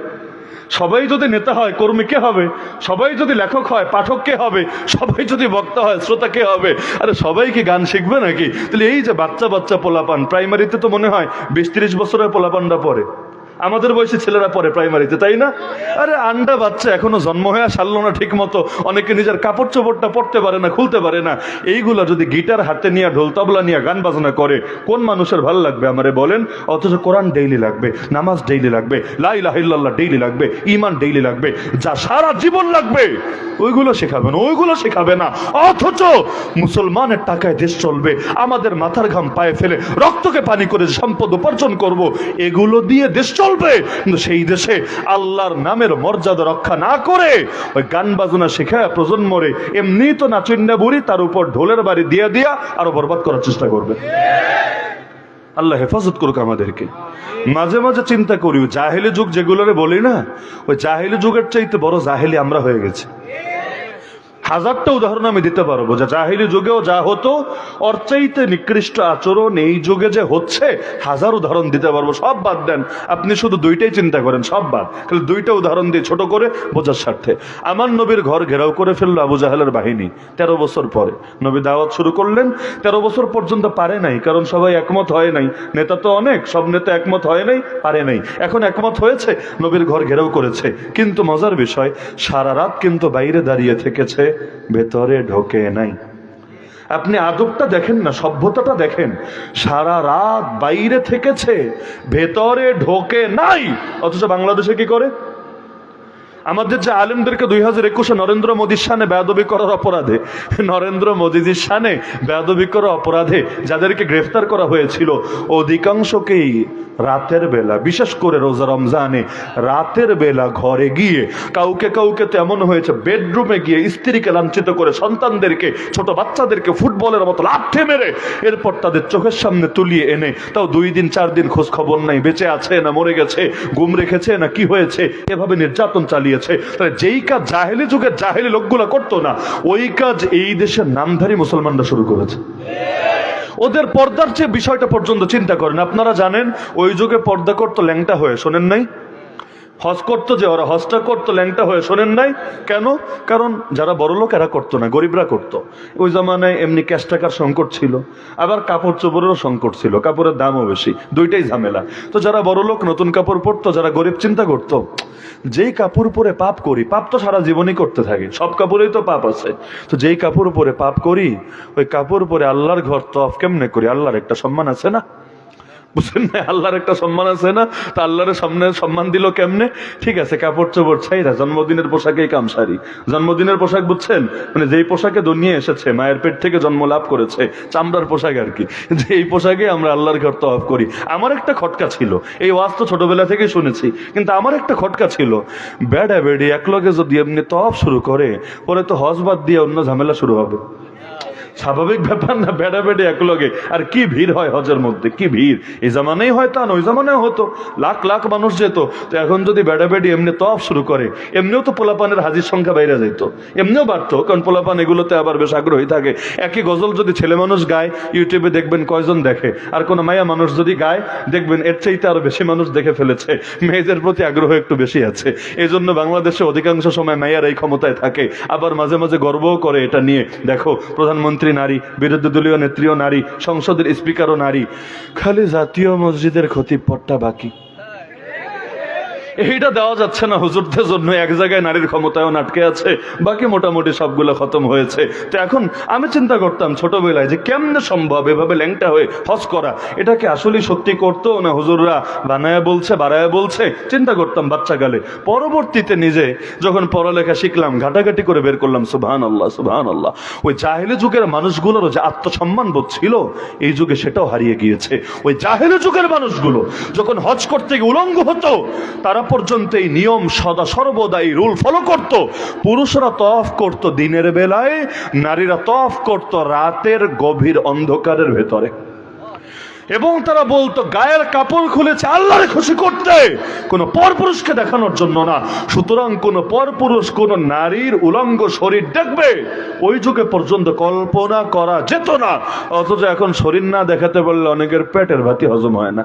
সবাই যদি নেতা হয় কর্মী কে হবে? সবাই যদি লেখক হয় পাঠক কে হবে? সবাই যদি বক্তা হয় শ্রোতা কে হবে? আরে সবাই কি গান শিখবে নাকি? তাহলে এই যে বাচ্চা বাচ্চা পোলাপান, প্রাইমারিতে তো মনে হয় 20-30 বছরের পোলাপানরা পড়ে, আমাদের বয়সী ছেলেরা পড়ে প্রাইমারিতে, তাই না? আরে আন্ডা বাচ্চা এখনো জন্ম হয়ে সারলো না ঠিক মতো, অনেকে নিজের কাপড় চোপড়টা পড়তে পারে না, খুলতে পারে না। এইগুলা যদি গিটার হাতে নিয়ে ঢোল তবলা নিয়ে গান বাজনা করে কোন মানুষের ভালো লাগবে আমারে বলেন? অথচ কোরআন ডেইলি লাগবে, নামাজ ডেইলি লাগবে, লা ইলাহা ইল্লাল্লাহ ডেইলি লাগবে, ঈমান ডেইলি লাগবে, যা সারা জীবন লাগবে ওইগুলো শেখাবে না, ওইগুলো শেখাবে না। অথচ মুসলমানের টাকায় দেশ চলবে, আমাদের মাথার ঘাম পায়ে ফেলে রক্তকে পানি করে সম্পদ উপার্জন করব, এগুলো দিয়ে দেশ চলবে। কিন্তু সেই দেশে আল্লাহর নামের মর্যাদা রক্ষা না করে ওই গান বাজনা শেখায় প্রজন্মরে এমনি তো নাচন্যা বুড়ি, তার উপর ঢোলের বাড়ি দিয়ে দিয়া আরো বরবাদ করার চেষ্টা করবে। আল্লাহ হেফাজত করুক আমাদেরকে। মাঝে মাঝে চিন্তা করি, জাহেলি যুগ যেগুলোরে বলি না, ওই জাহেলি যুগের চাইতে বড় জাহেলি আমরা হয়ে গেছি। হাজারটা উদাহরণ আমি দিতে পারবো যে জাহেলি যুগেও যা হতো ওর চাইতে নিকৃষ্ট আচরণ এই যুগে যে হচ্ছে, হাজার উদাহরণ দিতে পারবো। সব বাদ দেন, আপনি শুধু দুইটাই চিন্তা করেন, সব বাদ, খালি দুইটা উদাহরণ দিয়ে ছোট করে বোঝার স্বার্থে। আমার নবীর ঘর ঘেরাও করে ফেললো আবু জাহেলের বাহিনী 13 বছর পরে। নবী দাওয়াত শুরু করলেন, 13 বছর পর্যন্ত পারে নাই, কারণ সবাই একমত হয় নাই। নেতা তো অনেক, সব নেতা একমত হয় নাই, পারে নাই। এখন একমত হয়েছে, নবীর ঘর ঘেরাও করেছে। কিন্তু মজার বিষয়, সারা রাত কিন্তু বাইরে দাঁড়িয়ে থেকেছে, ভেতরে ঢোকে নাই। আপনি আদবটা দেখেন না, সভ্যতাটা দেখেন। সারা রাত বাইরে থেকেছে, ভেতরে ঢোকে নাই। অথচ বাংলাদেশে কি করে? আমাদের যে আলেমদেরকে 2021-এ নরেন্দ্র মোদীর শানে বেয়াদবি করার অপরাধে, নরেন্দ্র মোদীজির শানে বেয়াদবি করার অপরাধে যাদেরকে গ্রেফতার করা হয়েছিল, অধিকাংশকেই রাতের বেলা, বিশেষ করে রোজা রমজানে রাতের বেলা ঘরে গিয়ে কাউকে কাউকে তো এমন হয়েছে বেডরুমে গিয়ে স্ত্রীকে লাঞ্ছিত করে, সন্তানদেরকে, ছোট বাচ্চাদেরকে ফুটবলের মতো লাথি মেরে এরপর তাদের চোখের সামনে তুলিয়ে এনে, তাও 2 দিন 4 দিন খোঁজ খবর নাই, বেঁচে আছে না মরে গেছে, গুম রেখেছে না কি হয়েছে, এভাবে নির্যাতন চালিয়েছে। তাহলে যেই কাজ জাহেলি যুগের জাহেলি লোকগুলা করতো না, ওই কাজ এই দেশের নামধারী মুসলমানরা শুরু করেছে। ওদের পর্দার যে বিষয়টা পর্যন্ত চিন্তা করেন। আপনারা জানেন ওই যুগে পর্দা করতো ল্যাংটা হয়ে, শোনেন নাই? হজ করতো যে, ওরা হজটা করতো ল্যাংটা হয়ে, শোনেন নাই? কেন? কারণ যারা বড় লোক এরা করতো না, গরিবরা করতো। ওই জামানায় এমনি ক্যাশ টাকার সংকট ছিল, আবার কাপড় চোপড়েরও সংকট ছিল, কাপড়ের দামও বেশি, দুইটাই ঝামেলা। তো যারা বড় লোক নতুন কাপড় পরতো, যারা গরিব চিন্তা করতো যেই কাপড় পরে পাপ করি, পাপ তো সারা জীবনই করতে থাকে, সব কাপড়েই তো পাপ আছে, তো যেই কাপড় পরে পাপ করি ওই কাপড় পরে আল্লাহর ঘর তফ কেমনে করি? আল্লাহর একটা সম্মান আছে না, বুঝলেন না? আল্লাহর একটা সম্মান আছে না? তা আল্লাহর সামনে সম্মান দিল কেমনে? ঠিক আছে, কাপড় চোপড় ছাইরা জন্মদিনের পোশাকেই কামসারি। জন্মদিনের পোশাক বুঝছেন, মানে যেই পোশাকে দুনিয়া এসেছে, মায়ের পেট থেকে জন্ম লাভ করেছে, চামড়ার পোশাক আর কি, যে এই পোশাকে আমরা আল্লাহর ঘর তওয়াফ করি। আমার একটা খটকা ছিল, এই ওয়াজ তো ছোটবেলা থেকে শুনেছি, কিন্তু আমার একটা খটকা ছিল, বেড়া বেড়ি একলগে যদি এমনি তওয়াফ শুরু করে, পরে তো হজ বাদ দিয়ে অন্য ঝামেলা শুরু হবে। স্বাভাবিক ব্যাপার না? বেড়া বেড়ে একলগে, আর কি ভিড় হয় হজের মধ্যে, কি ভিড়! এই জামানেই হয় তা, ওই জামানেও হতো, লাখ লাখ মানুষ যেত। তো এখন যদি বেড়া বেড়ি এমনি তওয়াফ শুরু করে, এমনিও তো পোলাপানের হাজির সংখ্যা বাইরে যেত, এমনিও বাড়তো, কারণ পোলাপান এগুলোতে আবার বেশ আগ্রহী থাকে। একই গজল যদি ছেলে মানুষ গায়, ইউটিউবে দেখবেন কয়জন দেখে, আর কোনো মায়া মানুষ যদি গায়, দেখবেন এর চাইতে আরো বেশি মানুষ দেখে ফেলেছে। মেয়েদের প্রতি আগ্রহ একটু বেশি আছে, এই জন্য বাংলাদেশে অধিকাংশ সময় মেয়ার এই ক্ষমতায় থাকে, আবার মাঝে মাঝে গর্বও করে এটা নিয়ে। দেখো, প্রধানমন্ত্রী নারী, বিরোধী দলীয় নেত্রীও নারী, সংসদের স্পিকারও নারী, খালি জাতীয় মসজিদের খতিব পদটা বাকি। এইটা দেওয়া যাচ্ছে না হুজুরদের জন্য, এক জায়গায় নারীর ক্ষমতায়ও আটকে আছে, বাকি মোটামুটি সবগুলো খতম হয়েছে। তো এখন আমি চিন্তা করতাম ছোটবেলায় যে কেমনে সম্ভব এভাবে ল্যাংটা হয়ে হজ করা, এটাকে আসলে সত্যি করতো না হুজুররা বানায় বলছে, বাড়ায় বলছে, চিন্তা করতাম বাচ্চাকালে। পরবর্তীতে নিজে যখন পড়ালেখা শিখলাম, ঘাটাঘাটি করে বের করলাম, সুবহানাল্লাহ সুবহানাল্লাহ, ওই জাহেলি যুগের মানুষগুলোর যে আত্মসম্মান বোধ ছিল, এই যুগে সেটাও হারিয়ে গিয়েছে। ওই জাহেলি যুগের মানুষগুলো যখন হজ করতে গিয়ে উলঙ্গ হতো, তারা পর্যন্ত এই নিয়ম সদা সর্বদা এই রুল ফলো করত। পুরুষরা তওয়াফ করত দিনের বেলায়, নারীরা তওয়াফ করত রাতের গভীর অন্ধকারের ভেতরে, এবং তারা বলতো গায়ের কাপড় খুলেছে আল্লাহরে খুশি করতে, কোন পরপুরুষকে দেখানোর জন্য না। সুতরাং কোন পরপুরুষ কোন নারীর উলঙ্গ শরীর দেখবে, ওই যুগে পর্যন্ত কল্পনা করা যেত না। অথচ এখন শরীর না দেখাতে বললে অনেকের পেটের ভাতি হজম হয় না।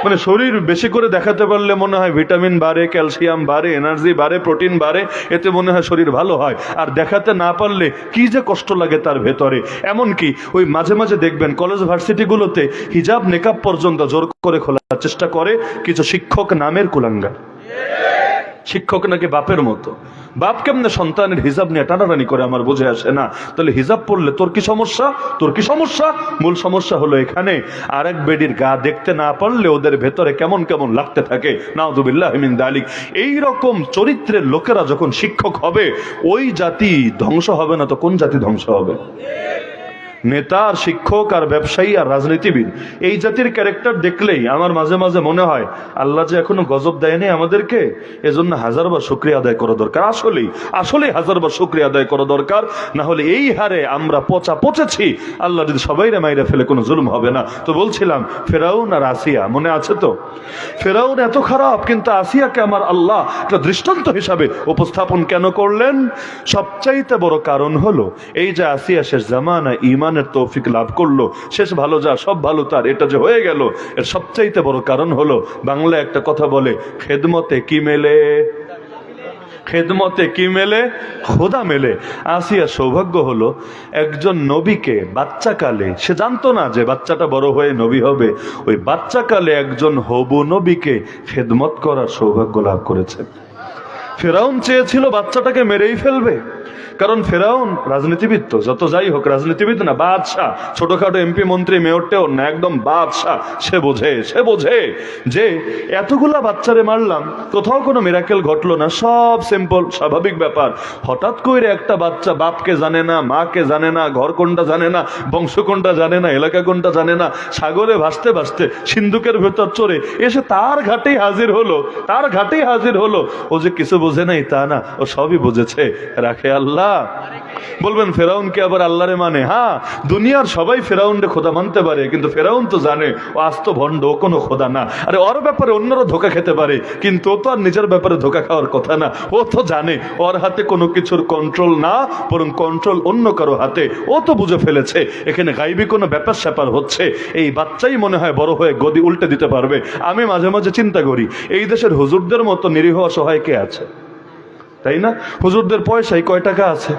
মানে শরীর বেশি করে দেখাতে পারলে মনে হয় ভিটামিন বাড়ে, ক্যালসিয়াম বাড়ে, এনার্জি বাড়ে, প্রোটিন বাড়ে, এতে মনে হয় শরীর ভালো হয়। আর দেখাতে না পারলে কি যে কষ্ট লাগে তার ভেতরে। এমনকি ওই মাঝে মাঝে দেখবেন কলেজ ভার্সিটিগুলোতে হিজাব নেকাব পর্যন্ত জোর করে খোলার চেষ্টা করে কিছু শিক্ষক নামের কুলাঙ্গার। শিক্ষক নাকি বাপের মতো। বাপ কেমনে সন্তানের হিজাব নিয়ে টানাটানি করে আমার বুঝে আসে না। তাহলে হিজাব পড়লে তোর কি সমস্যা? তোর কি সমস্যা? মূল সমস্যা হলো এখানে আরেক বেডির গা দেখতে না পারলে ওদের ভেতরে কেমন কেমন লাগতে থাকে। নাউযুবিল্লাহি মিন যালিক। এই রকম চরিত্রের লোকেরা যখন শিক্ষক হবে, ওই জাতি ধ্বংস হবে না তো কোন জাতি ধ্বংস হবে? নেতা আর শিক্ষক আর ব্যবসায়ী আর রাজনীতিবিদ, এই জাতির ক্যারেক্টার দেখলেই আমার মাঝে মাঝে মনে হয় আল্লাহ যে এখনো গজব দেয়নি আমাদেরকে, এজন্য হাজারবার শুকরিয়া আদায় করা দরকার। আসলেই হাজারবার শুকরিয়া আদায় করা দরকার। না হলে এই হারে আমরা পচেছি, আল্লাহ যদি সবাইরে মাইরা ফেলে কোনো জুলুম হবে না। তো বলছিলাম ফেরাউন আর আসিয়া, মনে আছে তো? ফেরাউন এত খারাপ, কিন্তু আসিয়াকে আমার আল্লাহ একটা দৃষ্টান্ত হিসাবে উপস্থাপন কেন করলেন? সবচাইতে বড় কারণ হলো এই যে আসিয়া শেষ জামানা ইমানের তৌফিক লাভ করলো, শেষ ভালো যা সব ভালো তার, এটা যে হয়ে গেল, এর সবচাইতে বড় কারণ হলো বাংলায় একটা কথা বলে, খেদমতে কি মেলে? খেদমতে কি মেলে? খোদা মেলে। আসিয়া সৌভাগ্য হলো একজন নবীকে বাচ্চাকালে, সে জানতো না যে বাচ্চাটা বড় হয়ে নবী হবে, ওই বাচ্চাকালে একজন হবু নবীকে খেদমত করার সৌভাগ্য লাভ করেছে। ফেরাউন চেয়েছিল বাচ্চাটাকে মেরেই ফেলবে, কারণ ফেরাউন রাজনীতিবিদ, তো যত যাই হোক রাজনীতিবিদ না, বাদশাহ, ছোটখাটো এমপি মন্ত্রী মেয়রটেও না, একদম বাদশাহ। সে বোঝে যে এতগুলা বাচ্চারে মারলাম, কোথাও কোনো মিরাকেল ঘটলো না, সব সিম্পল স্বাভাবিক ব্যাপার। হঠাৎ করে একটা বাচ্চা বাপকে জানে না, মাকে জানে না, ঘর কোনটা জানে না, বংশ কোনটা জানে না, এলাকা কোনটা জানে না, সাগরে ভাসতে ভাসতে সিন্ধুকের ভেতর চড়ে এসে তার ঘাটেই হাজির হলো। ও যে কিছু বোঝে নাই তা না, ও সবই বুঝেছে। রাখে আল্লাহ। বলবেন ফেরাউনকে আবার আল্লাহরে মানে? হ্যাঁ, দুনিয়ার সবাই ফেরাউনরে খোদা মানতে পারে, কিন্তু ফেরাউন তো জানে ও আস্ত ভণ্ড, ও কোনো খোদা না। আরে ওর ব্যাপারে অন্যরা ধোকা খেতে পারে, কিন্তু ও তো আর নিজের ব্যাপারে ধোকা খাওয়ার কথা না। ও তো জানে ওর হাতে কোনো কিছুর কন্ট্রোল না, বরং কন্ট্রোল অন্য কারো হাতে। ও তো বুঝে ফেলেছে এখানে গাইবি কোনো ব্যাপার স্যাপার হচ্ছে। এই বাচ্চাই মনে হয় বড় হয়ে গদি উল্টে দিতে পারবে। আমি মাঝে মাঝে চিন্তা করি, এই দেশের হুজুরদের মতো নিরীহ অসহায় কে আছে? তাই না? হুজুরদের পয়সায় কয় টাকা আছে?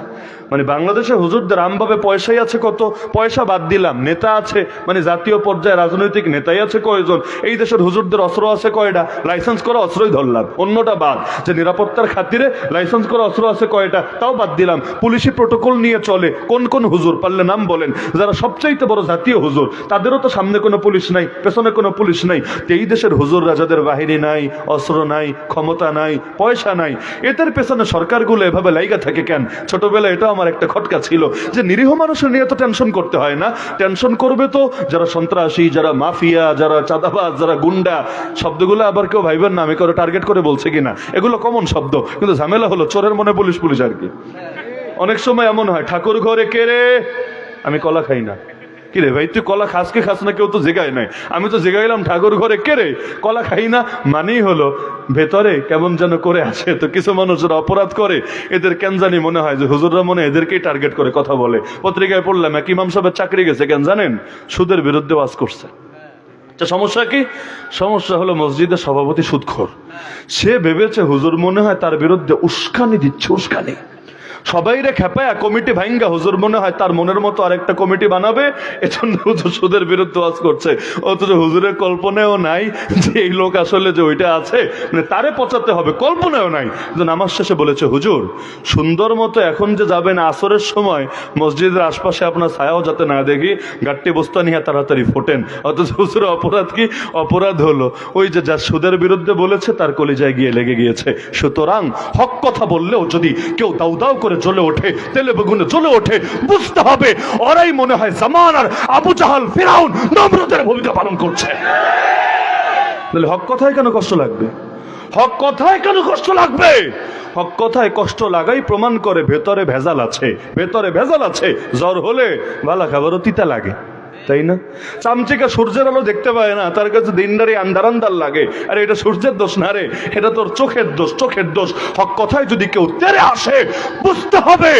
মানে বাংলাদেশে হুজুরদের আমভাবে পয়সাই আছে কত? পয়সা বাদ দিলাম, নেতা আছে, মানে জাতীয় পর্যায়ে রাজনৈতিক নেতাই আছে কয়জন? এই দেশের হুজুরদের অস্ত্র আছে কয়টা? লাইসেন্স করা অস্ত্রই ধরলাম, অন্যটা বাদ। যে নিরাপত্তার খাতিরে লাইসেন্স করা অস্ত্র আছে কয়টা, তাও বাদ দিলাম। পুলিশি প্রোটোকল নিয়ে চলে কোন হুজুর, পারলে নাম বলেন। যারা সবচাইতে বড় জাতীয় হুজুর, তাদেরও তো সামনে কোনো পুলিশ নাই, পেছনে কোনো পুলিশ নাই। এই দেশের হুজুররা যাদের বাহিনী নাই, অস্ত্র নাই, ক্ষমতা নাই, পয়সা নাই, এদের পেছনে সরকারগুলো এভাবে লাইগা থাকে কেন? ছোটবেলায় এটা আমার একটা খটকা ছিল যে নিরীহ মানুষের নিয়ে তো টেনশন করতে হয় না। টেনশন করবে তো যারা সন্ত্রাসী, যারা মাফিয়া, যারা চাঁদাবাজ, যারা গুন্ডা। শব্দগুলো আবার কেউ ভাইবেন না আমি কারো টার্গেট করে বলছে কিনা, এগুলো কমন শব্দ, কিন্তু ঝামেলা হলো চোরের মনে পুলিশ আর কি। অনেক সময় এমন হয়, ঠাকুর ঘরে কে রে? আমি কলা খাই না। কি রে ভাই, তুই কলা খাস কি খাস না? কেউ তো জেগায় নাই, আমি তো জেগাইলাম ঠাকুর ঘরে কে রে? কলা খাই না মানেই হলো ভেতরে কেমন যেন করে আসে। তো কিছু মানুষরা অপরাধ করে, এদের কেন জানি মনে হয় যে হুজুররা মনে এদেরকেই টার্গেট করে কথা বলে। পত্রিকায় পড়লাম এক ইমাম সাহেবের চাকরি গেছে, কেন জানেন? সুদের বিরুদ্ধে ওয়াজ করছে। সমস্যা কি? সমস্যা হলো মসজিদের সভাপতি সুদখোর। সে ভেবেছে হুজুর মনে হয় তার বিরুদ্ধে উস্কানি দিচ্ছে, উস্কানি। সবাই রে খেপায়া কমিটি ভাঙ্গা হুজুর মনে হয় তার মনের মতো আরেকটা কমিটি বানাবে, এজন্য হুজুর সুদের বিরুদ্ধে ওয়াজ করছে। অথচ হুজুরের কল্পনাও নাই যে এই লোক আসলে যে ওইটা আছে, মানে তারে পচাতে হবে, কল্পনাও নাই। যে নামাজ শেষে বলেছে, হুজুর সুন্দর মতো এখন যে যাবেন আসরের সময় মসজিদের আশপাশে আপনার ছায়াও যাতে না দেখি, গাট্টি বস্তা নিয়ে তাড়াতাড়ি ফোটেন। অথচ হুজুরের অপরাধ কি? অপরাধ হলো ওই যে যা সুদের বিরুদ্ধে বলেছে তার কলিজায় গিয়ে লেগে গিয়েছে। সুতরাং হক কথা বললেও যদি কেউ দাউ দাউ করে জ্বলে ওঠে, তেলে বেগুনে জ্বলে ওঠে, বুঝতে হবে ওরাই মনে হয় জামানার আবু জাহাল, ফিরাউন, নমরুদের ভূমিকা পালন করছে। তাহলে হক কথায় কেন কষ্ট লাগবে? হক কথায় কেন কষ্ট লাগবে? হক কথায় কষ্ট লাগাই প্রমাণ করে ভেতরে ভেজাল আছে, ভেতরে ভেজাল আছে। জ্বর হলে ভালো খাবারও তিতা লাগে। তাই না? চামচিকা সূর্যের আলো দেখতে পায় না, তার কাছে দিনদারি আন্ধার আন্ধার লাগে। আরে এটা সূর্যের দোষ না রে, এটা তোর চোখের দোষ, চোখের দোষ। হক কথায় যদি কেউ তেরে আসে বুঝতে হবে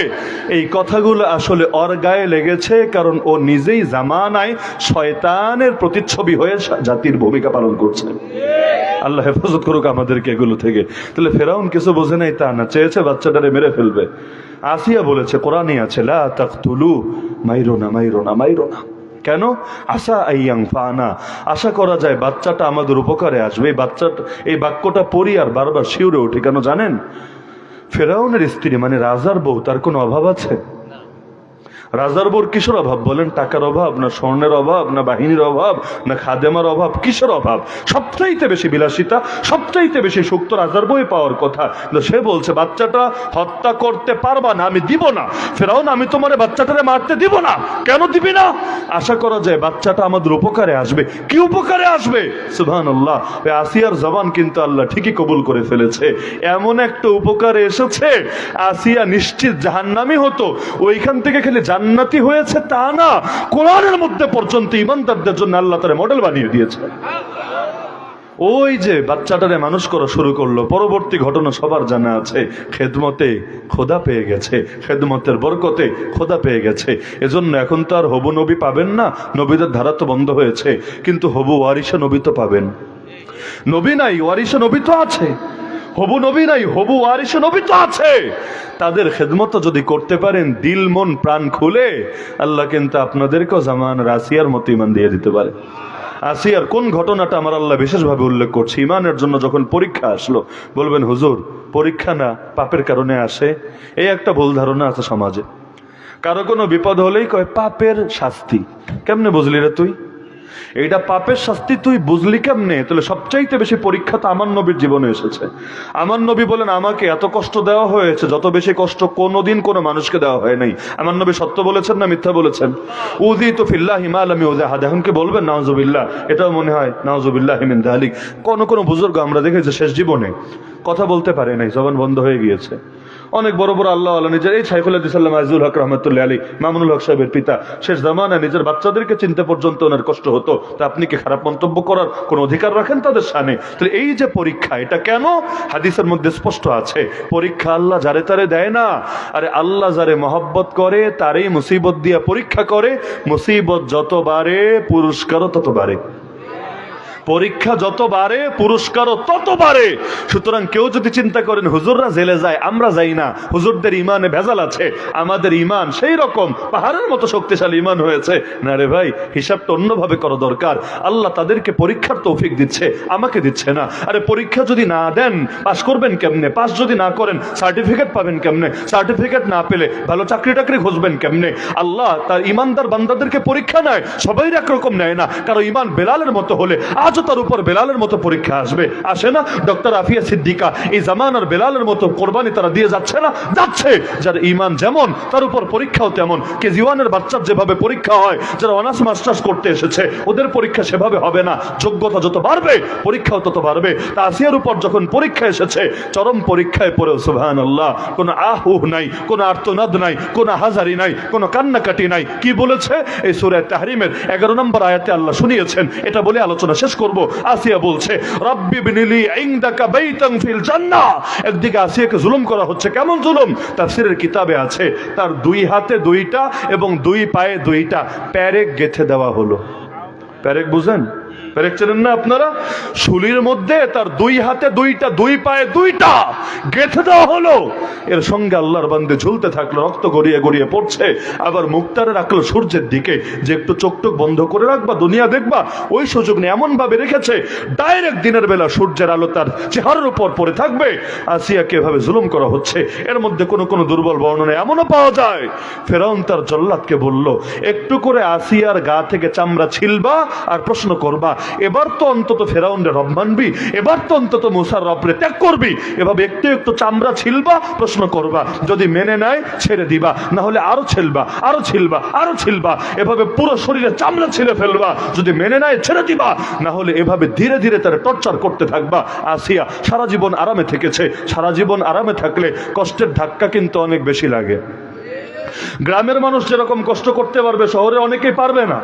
এই কথাগুলো আসলে ওর গায়ে লেগেছে, কারণ ও নিজেই জামানায় শয়তানের প্রতিচ্ছবি হয়ে জাতির ভূমিকা পালন করছে। আল্লাহ হেফাজত করুক আমাদেরকে এগুলো থেকে। তাহলে ফেরাউন কিছু বোঝে নাই তা না, চেয়েছে বাচ্চাটারে মেরে ফেলবে। আসিয়া বলেছে, কোরআনে আছে, লা তাকতুলু, মাইরো না, মাইরো না, মাইরো না। কেন? আসা আইয়াং ফানা, আশা করা যায় বাচ্চাটা আমাদের উপকারে আসবে। এই বাক্যটা পড়ি আর বারবার শিউরে উঠে। কেন জানেন? ফেরাউনের স্ত্রী মানে রাজার বউ, তার কোনো অভাব আছে? রাজার বউর কিসের অভাব বলেন? টাকার অভাব না স্বর্ণের অভাব না বাহিনীর অভাব না খাদেমার অভাব? কিসের অভাব? সবচাইতে বেশি বিলাসিতা, সবচাইতে বেশি সুখ তো রাজার বউয়ে পাওয়ার কথা। সে বলছে বাচ্চাটা হত্যা করতে পারবা না, আমি দিব না। ফেরাউন, আমি তোমার বাচ্চাটারে মারতে দিব না। কেন দিবি না? আশা করা যায় বাচ্চাটা আমাদের উপকারে আসবে। কি উপকারে আসবে? সুবহানাল্লাহ। ওই আসিয়ার জবান কিন্তু আল্লাহ ঠিকই কবুল করে ফেলেছে। এমন একটা উপকারে এসেছে, আসিয়া নিশ্চিত জাহান্নামী হতো, ওইখান থেকে খেলে জান্নাতি হয়েছে তা না, কোরআনের মধ্যে পর্যন্ত ইমানদারদের জন্য আল্লাহ তাআলা মডেল বানিয়ে দিয়েছে। ওই যে বাচ্চাটারে মানুষ করা শুরু করলো, পরবর্তী ঘটনা সবার জানা আছে। খেদমতে খোদা পেয়ে গেছে, খেদমতের বরকতে খোদা পেয়ে গেছে। এজন্য এখন তো আর হবু নবী পাবেন না, নবীদের ধারা তো বন্ধ হয়েছে, কিন্তু হবু ওয়ারিসা নবী তো পাবেন। নবী নাই, ওয়ারিসা নবী তো আছে। হবু নবী নাই, হবু ওয়ারিসা নবী তো আছে। তাদের খেদমত যদি করতে পারেন দিল মন প্রাণ খুলে, আল্লাহ কিন্তু আপনাদেরকেও জামানার আসিয়ার মতো ইমান দিয়ে দিতে পারে। আসিয়ার কোন ঘটনাটা আমার আল্লাহ বিশেষভাবে উল্লেখ করছে? ইমানের জন্য যখন পরীক্ষা আসলো, বলবেন হুজুর পরীক্ষা না পাপের কারণে আসে, এই একটা ভুল ধারণা আছে সমাজে। কারো কোনো বিপদ হলেই কয় পাপের শাস্তি। কেমনে বুঝলি রে তুই? এইটা পাপের শাস্তি তুই বুঝলি কেমনে? তাহলে সবচাইতে বেশি পরীক্ষা তো আমার নবীর জীবনে এসেছে। আমার নবী বলেন, আমাকে এত কষ্ট দেওয়া হয়েছে যত বেশি কষ্ট কোনোদিন কোনো মানুষকে দেওয়া হয় নাই। আমার নবী সত্য বলেছেন না মিথ্যা বলেছেন? উযিতু ফিল্লাহি মা লাম ইউযা আহাদ। এখন কি বলবেন নাউযুবিল্লাহ? এটাও মনে হয় নাউযুবিল্লাহি মিন যালিক। কোন বুজুর্গ আমরা দেখেছি শেষ জীবনে কথা বলতে পারে নাই, জবান বন্ধ হয়ে গিয়েছে। অনেক বড় বড় আল্লাহ আল্লাহ নিজের, এই শাইখুল হাদিস আল্লামা আজিজুল হক রহমাতুল্লাহ আলাইহি, মামুনুল হক সাহেবের পিতা, শেষ জামানায় নিজের বাচ্চাদেরকে চিনতে পর্যন্ত ওনার কষ্ট হতো। তা আপনি কি খারাপ মন্তব্য করার কোন অধিকার রাখেন তাদের সামনে? তাহলে এই যে পরীক্ষা, এটা কেন? হাদিসের মধ্যে স্পষ্ট আছে, পরীক্ষা আল্লাহ যারে তারে দেয় না। আরে আল্লাহ যারে মহব্বত করে তারই মুসিবত দিয়া পরীক্ষা করে। মুসিবত যত বাড়ে পুরস্কারও তত বাড়ে। পরীক্ষা যত বাড়ে পুরস্কারও তত বাড়ে। সুতরাং কেউ যদি চিন্তা করেন হুজুররা জেলে যায় আমরা যাই না, হুজুরদের ইমানে ভেজাল আছে, আমাদের ইমান সেই রকম পাহাড়ের মতো শক্তিশালী ইমান হয়েছে, না রে ভাই, হিসাবটা অন্যভাবে করা দরকার। আল্লাহ তাদেরকে পরীক্ষার তৌফিক দিচ্ছে, আমাকে দিচ্ছে না। আরে পরীক্ষা যদি না দেন পাস করবেন কেমনে? পাস যদি না করেন সার্টিফিকেট পাবেন কেমনে? সার্টিফিকেট না পেলে ভালো চাকরি টাকরি খুঁজবেন কেমনে? আল্লাহ তার ইমানদার বান্দাদেরকে পরীক্ষা নেয়, সবাই একরকম নেয় না। কারো ইমান বেলালের মতো হলে আজও তার উপর বেলালের মতো পরীক্ষা আসবে, আসে না? ডক্টর আফিয়া সিদ্দিকা এই জামানার বেলালের মতো কোরবানি তারা দিয়ে যাচ্ছে না? যাচ্ছে। যার ইমান যেমন তার উপর পরীক্ষাও তেমন। কেজিওয়ানের বাচ্চার যেভাবে পরীক্ষা হয়, যারা অনার্স মাস্টার্স করতে এসেছে ওদের পরীক্ষা সেভাবে হবে না। যোগ্যতা যত বাড়বে পরীক্ষাও তত বাড়বে। তা আসিয়ার উপর যখন পরীক্ষা এসেছে, চরম পরীক্ষায় পড়েও সুবহানাল্লাহ কোনো আহুহ নাই, কোনো আর্তনাদ নাই, কোনো হাজারি নাই, কোনো কান্নাকাটি নাই। কি বলেছে? এই সূরা তাহরিমের 11 নম্বর আয়াতে আল্লাহ শুনিয়েছেন। এটা বলে আলোচনা শেষ করব। আসিয়া বলছে, রব্বি বিনিলি ইনদাকা বাইতান ফিল জান্নাহ। একদিকে আসিয়াকে জুলুম করা হচ্ছে। কেমন জুলুম? তাফসীরের কিতাবে আছে তার দুই হাতে দুইটা এবং দুই পায়ে দুইটা প্যারেক গেঁথে দেওয়া হলো। প্যারেক বুঝেন? প্যারেক চেনেন না আপনারা? শুলির মধ্যে তার দুই হাতে দুইটা, দুই পায়ে দুইটা গেঁথে দেওয়া হলো। এর সঙ্গে আল্লাহর বান্দে ঝুলতে থাকলো, রক্ত গড়িয়ে গড়িয়ে পড়ছে। আবার মুখটারে রাখলো সূর্যের দিকে, যে একটু চোখ টোক বন্ধ করে রাখবা, দুনিয়া দেখবা। ওই সুযোগ নিয়ে এমন ভাবে রেখেছে ডাইরেক্ট দিনের বেলা সূর্যের আলো তার চেহারার উপর পড়ে থাকবে। আসিয়াকে এভাবে জুলুম করা হচ্ছে। এর মধ্যে কোনো দুর্বল বর্ণনা এমনও পাওয়া যায়, ফেরাউন তার জল্লাদকে বলল, একটু করে আসিয়ার গা থেকে চামড়া ছিলবা আর প্রশ্ন করবা, এবার তো অন্তত ফেরাউনের রব মানবি, এবার তো অন্তত মুসার রবরে ত্যাগ করবি। এভাবে একটু একটু চামড়া ছিলবা, প্রশ্ন করবা, যদি মেনে নেয় ছেড়ে দিবা, না হলে আরো ছিলবা, আরো ছিলবা, আরো ছিলবা। এভাবে পুরো শরীরে চামড়া ছিলে ফেলবা, যদি মেনে নেয় ছেড়ে দিবা, না হলে এভাবে ধীরে ধীরে তারা টর্চার করতে থাকবা। আসিয়া সারা জীবন আরামে থেকেছে। সারা জীবন আরামে থাকলে কষ্টের ধাক্কা কিন্তু অনেক বেশি লাগে। গ্রামের মানুষ যেরকম কষ্ট করতে পারবে শহরে অনেকেই পারবে না।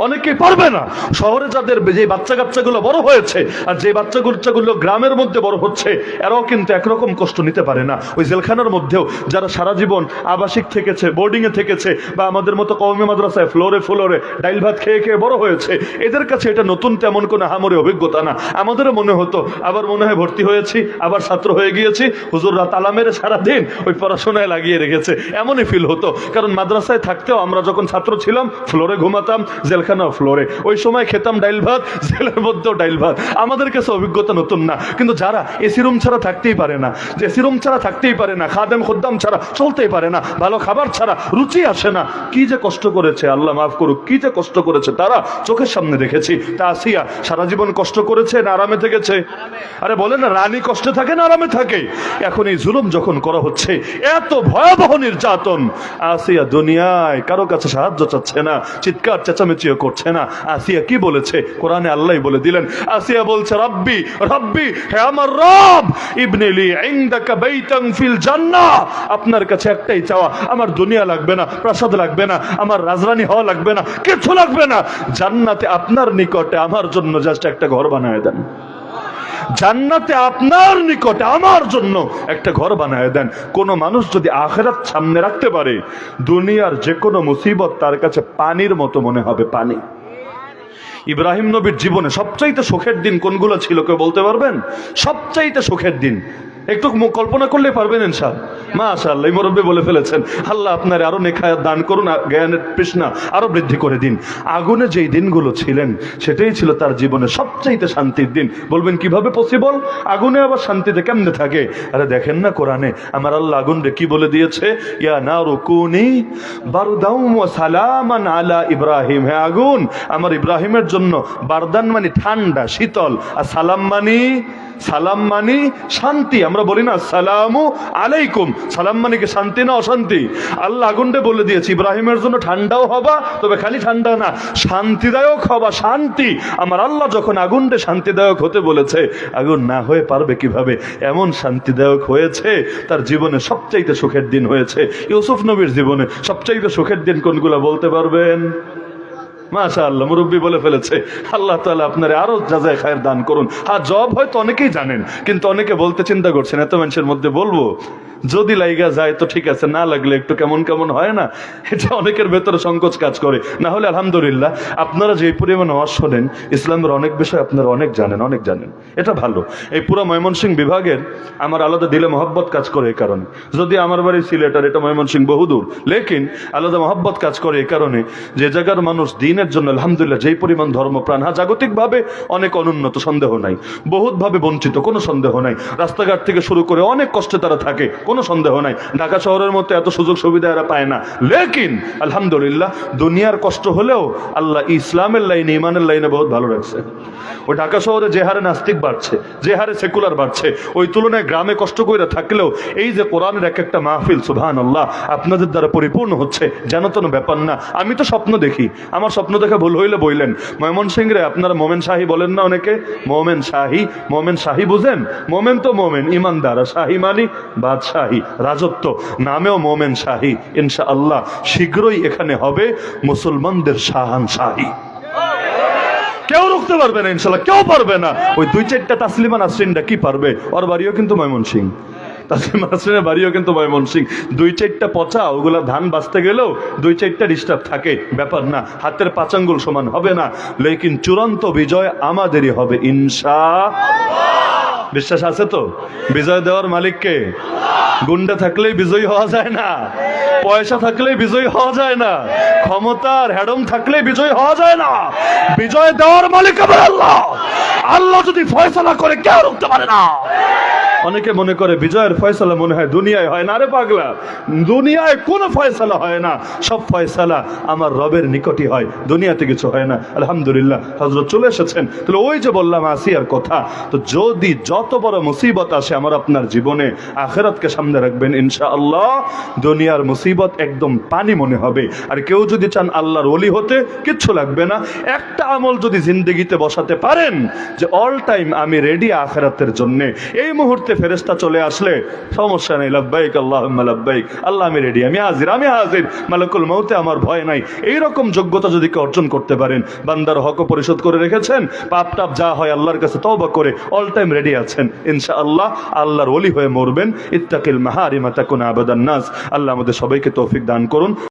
অনেকেই পারবে না। শহরে যাদের যে বাচ্চা কাচ্চাগুলো বড় হয়েছে আর যে বাচ্চাগুলো গ্রামের মধ্যে বড় হচ্ছে, এরাও কিন্তু একরকম কষ্ট নিতে পারে না। ওই জেলখানার মধ্যেও যারা সারা জীবন আবাসিক থেকেছে, বোর্ডিং এ থেকেছে, বা আমাদের মতো কওমি মাদ্রাসায় ফ্লোরে ফ্লোরে ডাইল ভাত খেয়ে খেয়ে বড় হয়েছে, এদের কাছে এটা নতুন তেমন কোনো হামরি অভিজ্ঞতা না। আমাদেরও মনে হতো, আবার মনে হয় ভর্তি হয়েছি, আবার ছাত্র হয়ে গিয়েছি, হুজুররা তালা মেরে সারাদিন ওই পড়াশোনায় লাগিয়ে রেখেছে, এমনই ফিল হতো। কারণ মাদ্রাসায় থাকতেও আমরা যখন ছাত্র ছিলাম ফ্লোরে ঘুমাতাম, জেলখানাও ফ্লোরে, ওই সময় খেতাম ডাইল ভাত, জেলের মধ্যেও ডাইল ভাত। আমাদের কাছে অভিজ্ঞতা নতুন না। কিন্তু যারা এসি রুম ছাড়া থাকতেই পারে না, যে এসি রুম ছাড়া থাকতেই পারে না, খাদেম খুদ্দাম ছাড়া চলতেই পারে না, ভালো খাবার ছাড়া রুচি আসে না, কি যে কষ্ট করেছে, আল্লাহ মাফ করুক, কি যে কষ্ট করেছে তারা, চোখের সামনে দেখেছি। তা আসিয়া সারা জীবন কষ্ট করেছে না আরামে থেকেছে? আরে বলে না, রানী কষ্টে থাকে না আরামে থাকে? এখন এই জুলুম যখন করা হচ্ছে, এত ভয়াবহ নির্যাতন, আসিয়া দুনিয়ায় কারো কাছে সাহায্য চাচ্ছে না, চিৎকার চেঁচামেচিও করছে না। আসিয়া কি বলেছে? কোরআনে আল্লাহ বলে দিলেন, আসিয়া বলছে, রব্বি রব্বি, হে আমার রব, ইবনিলি ইনদাকা বাইতান ফিল জান্নাহ, আপনার কাছে একটাই চাওয়া, আমার দুনিয়া লাগবে না, প্রাসাদ লাগবে না, আমার রাজরানী হওয়া লাগবে না, কিছু লাগবে না, জান্নাতে আপনার নিকটে আমার জন্য জাস্ট একটা ঘর বানায় দেন। জান্নাতে আপনার নিকটে আমার জন্য একটা ঘর বানায় দেন। কোন মানুষ যদি আখিরাত সামনে রাখতে পারে, দুনিয়ার যে কোনো মুসিবত তার কাছে পানির মতো মনে হবে, পানি। ইব্রাহিম নবীর জীবনে সবচাইতে সুখের দিন কোনগুলো ছিল কেউ বলতে পারবেন? সবচাইতে সুখের দিন একটু কল্পনা করলে পারবেন ইনশাআল্লাহ। মাশাআল্লাহ, মুরব্বি বলে ফেলেছেন। আল্লাহ আপনার আরো নেখায়াত দান করুন, জ্ঞানের তৃষ্ণা আরো বৃদ্ধি করে দিন। আগুনে যেই দিনগুলো ছিলেন সেটাই ছিল তার জীবনে সবচাইতে শান্তির দিন। বলবেন কিভাবে পসিবল? আগুনে আবার শান্তিতে কেমনে থাকে? আরে দেখেন না কোরআনে আমার আল্লাহ আগুন রে কি বলে দিয়েছে, ইয়া নারু কুনি বারদাম ওয়া সালামান আলা ইব্রাহিম, হে আগুন আমার ইব্রাহিমের জন্য বারদান মানে ঠান্ডা শীতল, আর সালাম মানি শান্তি। আমরা বলি না সালামু আলাইকুম, সালাম মানে কি শান্তি না অশান্তি? আল্লাহ আগুনটা বলে দিয়েছে ইব্রাহিমের জন্য ঠান্ডাও হবা, তবে খালি ঠান্ডা না, শান্তিদায়ক হবা, শান্তি। আমার আল্লাহ যখন আগুনটা শান্তিদায়ক হতে বলেছে, আগুন না হয়ে পারবে কিভাবে? এমন শান্তিদায়ক হয়েছে, তার জীবনে সবচাইতে সুখের দিন হয়েছে। ইউসুফ নবীর জীবনে সবচাইতে সুখের দিন কোনগুলো বলতে পারবেন? মাশাআল্লাহ, মুরব্বি বলে ফেলেছে। আল্লাহ তাআলা আপনারে আরো জাযায়ে খায়ের দান করুন। হ্যাঁ, জব হয়তো অনেকেই জানেন, কিন্তু অনেকে বলতে চিন্তা করছেন এত মানুষের মধ্যে বলবো, যদি লাইগা যায় তো ঠিক আছে, না লাগলে একটু কেমন কেমন হয় না, এটা অনেকের ভেতরে সংকোচ কাজ করে। না হলে আলহামদুলিল্লাহ আপনারা যে পরিমাণ আওয়াজ শোনেন, ইসলামের অনেক বিষয় আপনারা অনেক জানেন, এটা ভালো। এই পুরো ময়মনসিংহ বিভাগের আমার আলাদা দিলে মহব্বত কাজ করে এই কারণে। যদি আমার বাড়ি সিলেট আর এটা ময়মনসিংহ বহুদূর, লেকিন আলাদা মহব্বত কাজ করে এই কারণে যে জায়গার মানুষ দিনের জন্য আলহামদুলিল্লাহ যেই পরিমাণ ধর্মপ্রাণ, হ্যাঁ জাগতিকভাবে অনেক অনুন্নত, সন্দেহ নাই, বহুতভাবে বঞ্চিত, কোনো সন্দেহ নাই, রাস্তাঘাট থেকে শুরু করে অনেক কষ্টে তারা থাকে, কোনো সন্দেহ নাই। ঢাকা শহরের মধ্যে এত সুযোগ সুবিধা এরা পায় না, লেকিন আলহামদুলিল্লাহ দুনিয়ার কষ্ট হলেও আল্লাহ ইসলামের লাইনে, ইমানের লাইনে বহুত ভালো রাখছে। ওই ঢাকা শহরে যে হারে নাস্তিক বাড়ছে, যে হারে সেকুলার বাড়ছে, ওই তুলনায় গ্রামে কষ্ট করে থাকলেও এই যে কোরআনের এক একটা মাহফিল সুবহানাল্লাহ আপনাদের দ্বারা পরিপূর্ণ হচ্ছে, যেন তেন ব্যাপার না। আমি তো স্বপ্ন দেখি, আমার স্বপ্ন দেখা ভুল হইলে বইলেন। ময়মনসিংহে আপনারা মোমেন শাহী বলেন না অনেকে, মোমেন শাহী বুঝেন? মোমেন তো মোমেন, ইমানদার, আর শাহী মানি বাদশাহী, রাজত্ব, নামেও মোমেন শাহী। ইনশাআল্লাহ শীঘ্রই এখানে হবে মুসলমানদের শাহানশাহী। কেউ রুখতে পারবে না ইনশাআল্লাহ, কেউ পারবে না। ওই 2-4টা তাসলিমা নাসরিনটা কি পারবে? ওর বাড়িও কিন্তু ময়মনসিংহ, তাসলিমা নাসরিনের বাড়িও কিন্তু ময়মনসিংহ। 2-4টা পচা, ওগুলা ধান বাঁচতে গেলেও 2-4টা ডিস্টার্ব থাকে, ব্যাপার না, হাতের 5 আঙ্গুল সমান হবে না, লেকিন চূড়ান্ত বিজয় আমাদেরই হবে ইনশাআল্লাহ। বিশ্বাস আছে তো? বিজয় দেওয়ার মালিককে। গুন্ডা থাকলেই বিজয়ী হওয়া যায় না, পয়সা থাকলেই বিজয়ী হওয়া যায় না, ক্ষমতার হ্যাডম থাকলেই বিজয়ী হওয়া যায় না। বিজয় দেওয়ার মালিক আবার আল্লাহ। আল্লাহ যদি ফয়সালা করে কেউ রুখতে পারে না। অনেকে মনে করে বিজয়ের ফয়সালা মনে হয় দুনিয়ায় হয় না। আরে পাগলা, দুনিয়ায় কোনো ফয়সালা হয় না, সব ফয়সালা আমার রবের নিকটই হয়, দুনিয়াতে কিছু হয় না। আলহামদুলিল্লাহ হযরত চলে এসেছেন। তাহলে ওই যে বললাম আসিয়ার কথা, তো যদি যত বড় মুসিবত আসে আমার আপনার জীবনে, আখিরাতকে সামনে রাখবেন ইনশাআল্লাহ, দুনিয়ার মুসিবত একদম পানি মনে হবে। আর কেউ যদি চান আল্লাহর ওলি হতে, কিচ্ছু লাগবে না, একটা আমল যদি জিন্দেগিতে বসাতে পারেন যে অল টাইম আমি রেডি আখিরাতের জন্য, এই মুহূর্তে ফেরেশতা চলে আসলে সমস্যা নেই, লাব্বাইক আল্লাহুম্মা লাব্বাইক, আল্লাহ আমি রেডি, আমি হাজির, আমি হাজির, মালাকুল মউতে আমার ভয় নাই। এইরকম যোগ্যতা যদি কেউ অর্জন করতে পারেন, বান্দার হক পরিশোধ করে রেখেছেন, পাপ টাপ যা হয় আল্লাহর কাছে তওবা করে অল টাইম রেডি আছেন, ইনশাআল্লাহ আল্লাহর ওলি হয়ে মরবেন। ইত্তাকিল মাহারিমা তাকুন আবাদান নাস। আল্লাহ আমাদের সবাইকে তৌফিক দান করুন।